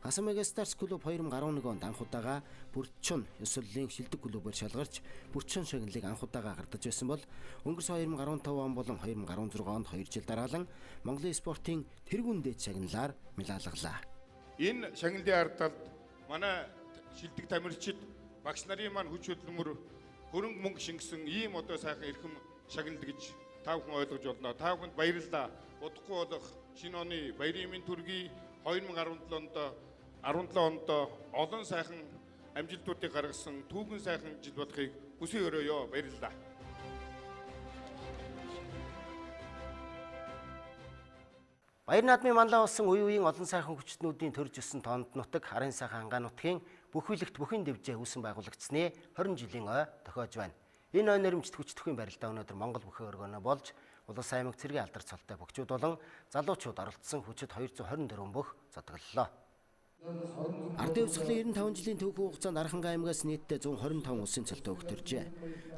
Хасамага Stars клуб 2011 онд анх удаага Бүртчин ёслолын шилдэг клубээр шалгарч Бүртчин шагналыг анх удаага гардаж байсан бол өнгөрсөн 2015 он болон 2016 онд 2 жил дараалан Монголын спортын тэргүүн дээд шагналаар медалглаа. Энэ шагналын ардталд манай шилдэг тамирчид багш нарын маань хүч хөдөлмөр хөрөнгө мөнгө шингэсэн ийм одоо сайхан эрхэм шагнал гэж та бүхэн ойлгож байна. Та бүхэнд баярлалаа. Удахгүй болох шинэ оны баярын эмийн төргий 2017 онд олон сайхан амжилтуудыг гаргасан түүхэн сайхан жил болохыг хүсэн өрөөё. Баярлалаа. Баяр наадмын манлаа болсон үе үеийн олон сайхан хүчтнүүдийн төрж өссөн тоонд нутаг Харин сайхан ангаа нутгийн бүхвэлэгт бүхэн дэвжээ үүсэн байгуулагдсны 20 жилийн ой тохиож байна. Энэ ой нэрмжт хүчтэхүйн барилдаа өнөөдөр Монгол бүхэн өргөнө болж улс аймаг цэргийн алдар цолтой бөхчүүд болон залуучууд оролцсон хүчит 224 бөх зодголлоо. Ардын өвсглийн 95 жилийн түүхэн хугацаанд Архангай аймагаас нийтдээ 125 улсын цолтой өгтөржээ.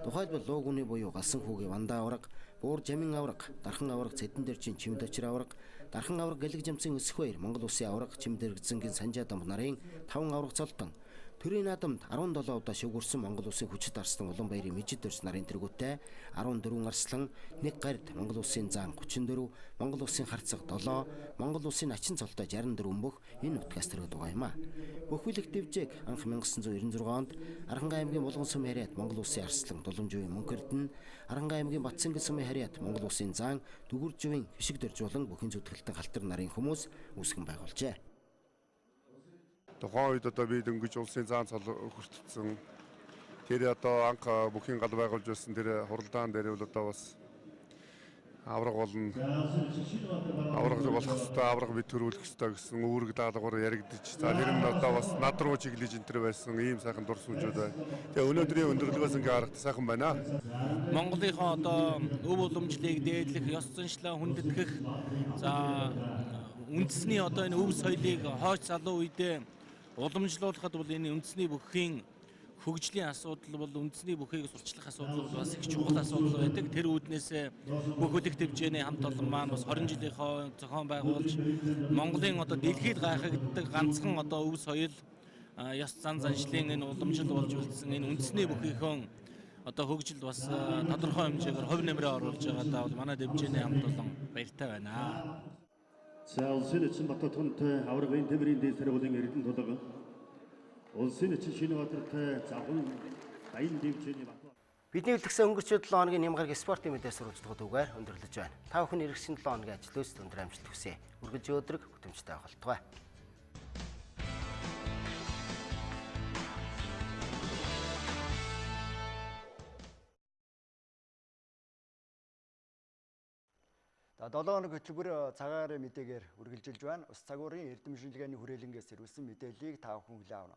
Тухайлбал Луугүний буюу Галсан хүүгийн Вандаа авраг, Буур Жамин авраг, Дархан авраг, Цэдэн-дэржийн Чимдочир авраг, Дархан авраг Гэлэг жамсын Өсөх баяр, Монгол Улсын авраг, Чимдэрэгзэнгийн Санжаа дамб нарын 5 авраг цолтон, Төрийн наадамд 17 удаа шүгүрсэн Монгол Улсын хүчит арслан Улаанбаярын Мэжид дөрс нарын тэргүүтээ 14 арслан, 1 гард Монгол Улсын зан 34, Монгол Улсын харцаг 7, Монгол Улсын начин цолтой 64 бөх энэ нутгаас тэргүүд байгаа юм а. Бүхвэлэг дэвжээг анх 1996 онд Архангай аймгийн Булган сумын хариат Монгол Улсын арслан Дуламживын Мөнхөрдөн, Архангай аймгийн Батцангин сумын хариат Монгол Улсын зан Дүгүрживийн Хишиг дөрж болон бүхэн зүтгэлтэн халтар нарын хүмүүс үүсгэн байгуулжээ. Тухайн үед одоо бид өнгөж улсын заан цол хүртэлцэн тэр одоо анх бүхийн гал байгуулж байсан тэр хуралдаан дээр бол одоо бас авраг болно. Авраг болох хэвээр авраг бид төрүүлэх хэвээр гэсэн үүрэг даалгавар яригдчих. За тэр нь одоо бас над руу чиглэж энэ төр байсан ийм сайхан дурс сүнжүүд байна. Тэгээ өнөөдрийн өндөрлөгөөс ингээ харахад сайхан байна. Монголынхоо одоо өв уламжлалыг дээдлэх, ёс заншлаа хүндэтгэх, за үндэсний одоо энэ өв соёлыг хойч залуу үедээ уламжлуулахад бол энэ үндэсний бүхийн хөгжлийн асуудал бол үндэсний бүхийг сурчлах асуудал бас их чухал асуудал байдаг. Тэр үүднээс бүхэлдэх хэмжээний хамт олон маань бас 20 жилийнхоо зохион байгуулж Монголын одоо дэлхийд гайхагддаг ганцхан одоо өв соёл ёс зан заншлын энэ уламжлал болж үлдсэн энэ үндэсний бүхийнхөө одоо хөгжил бас тодорхой хэмжээгээр хувь нэмрээ оруулж байгаадаа бол манай дэвжээний хамт олон баяртай байна. За улсын эцэн Баттотгонтой аврагын тэмрийн дээл тэргуулийн эрдэнэ тулга улсын эцэн Шинэбаатартай завхан баян дэвжээний Бидний үлдгэсэн өнгөрсөн 7 хоногийн Нямгараг спортын мэдээ сурвалжлагууд үгээр өндөрлөж байна. Та бүхэн ирэх 7 хоногийн ажил үйлс өндөр амжилт хүсье. Үргэлж өдрөг бүтэмжтэй болтугай. За 7 хоног хөтөлбөр цагаарын мэдээгээр үргэлжилж байна. Ус цагуурын эрдэм шинжилгээний хүрээлэнгээс ирүүлсэн мэдээллийг та бүхэн хүлээн авна.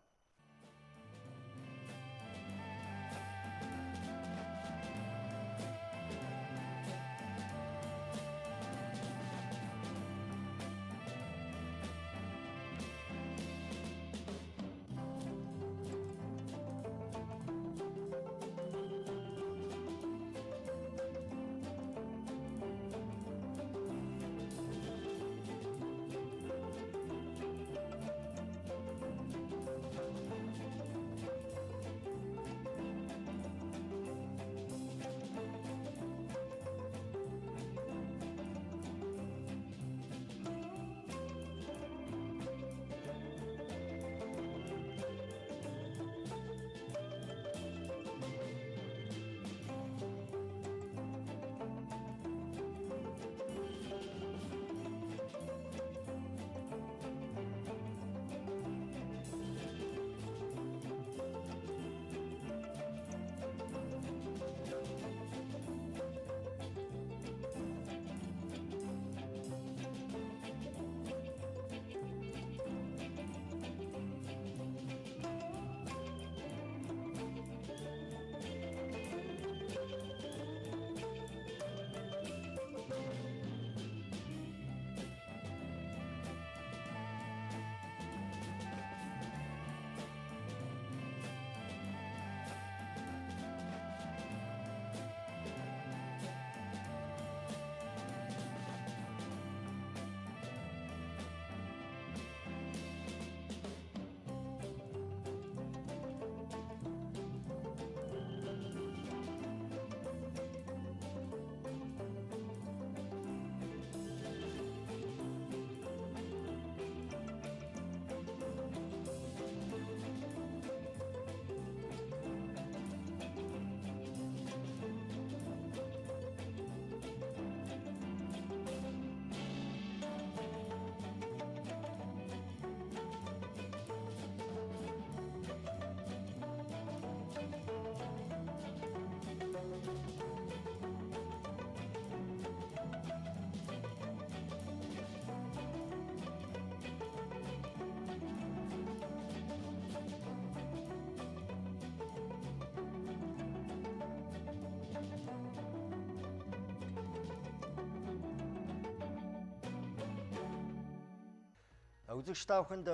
Үзэгч та бүхэнд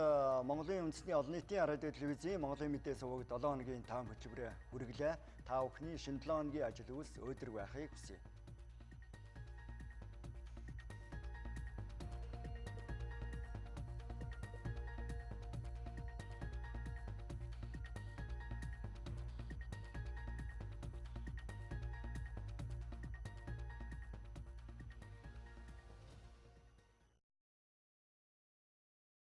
Монголын үндэсний олон нийтийн радио телевизийн Монголын мэдээ суваг 7 хоногийн 5 хөтөлбөрөөр хүргэлээ. Та бүхний шинэ 7 хоногийн ажил үйлс өдөр байхыг хүсье.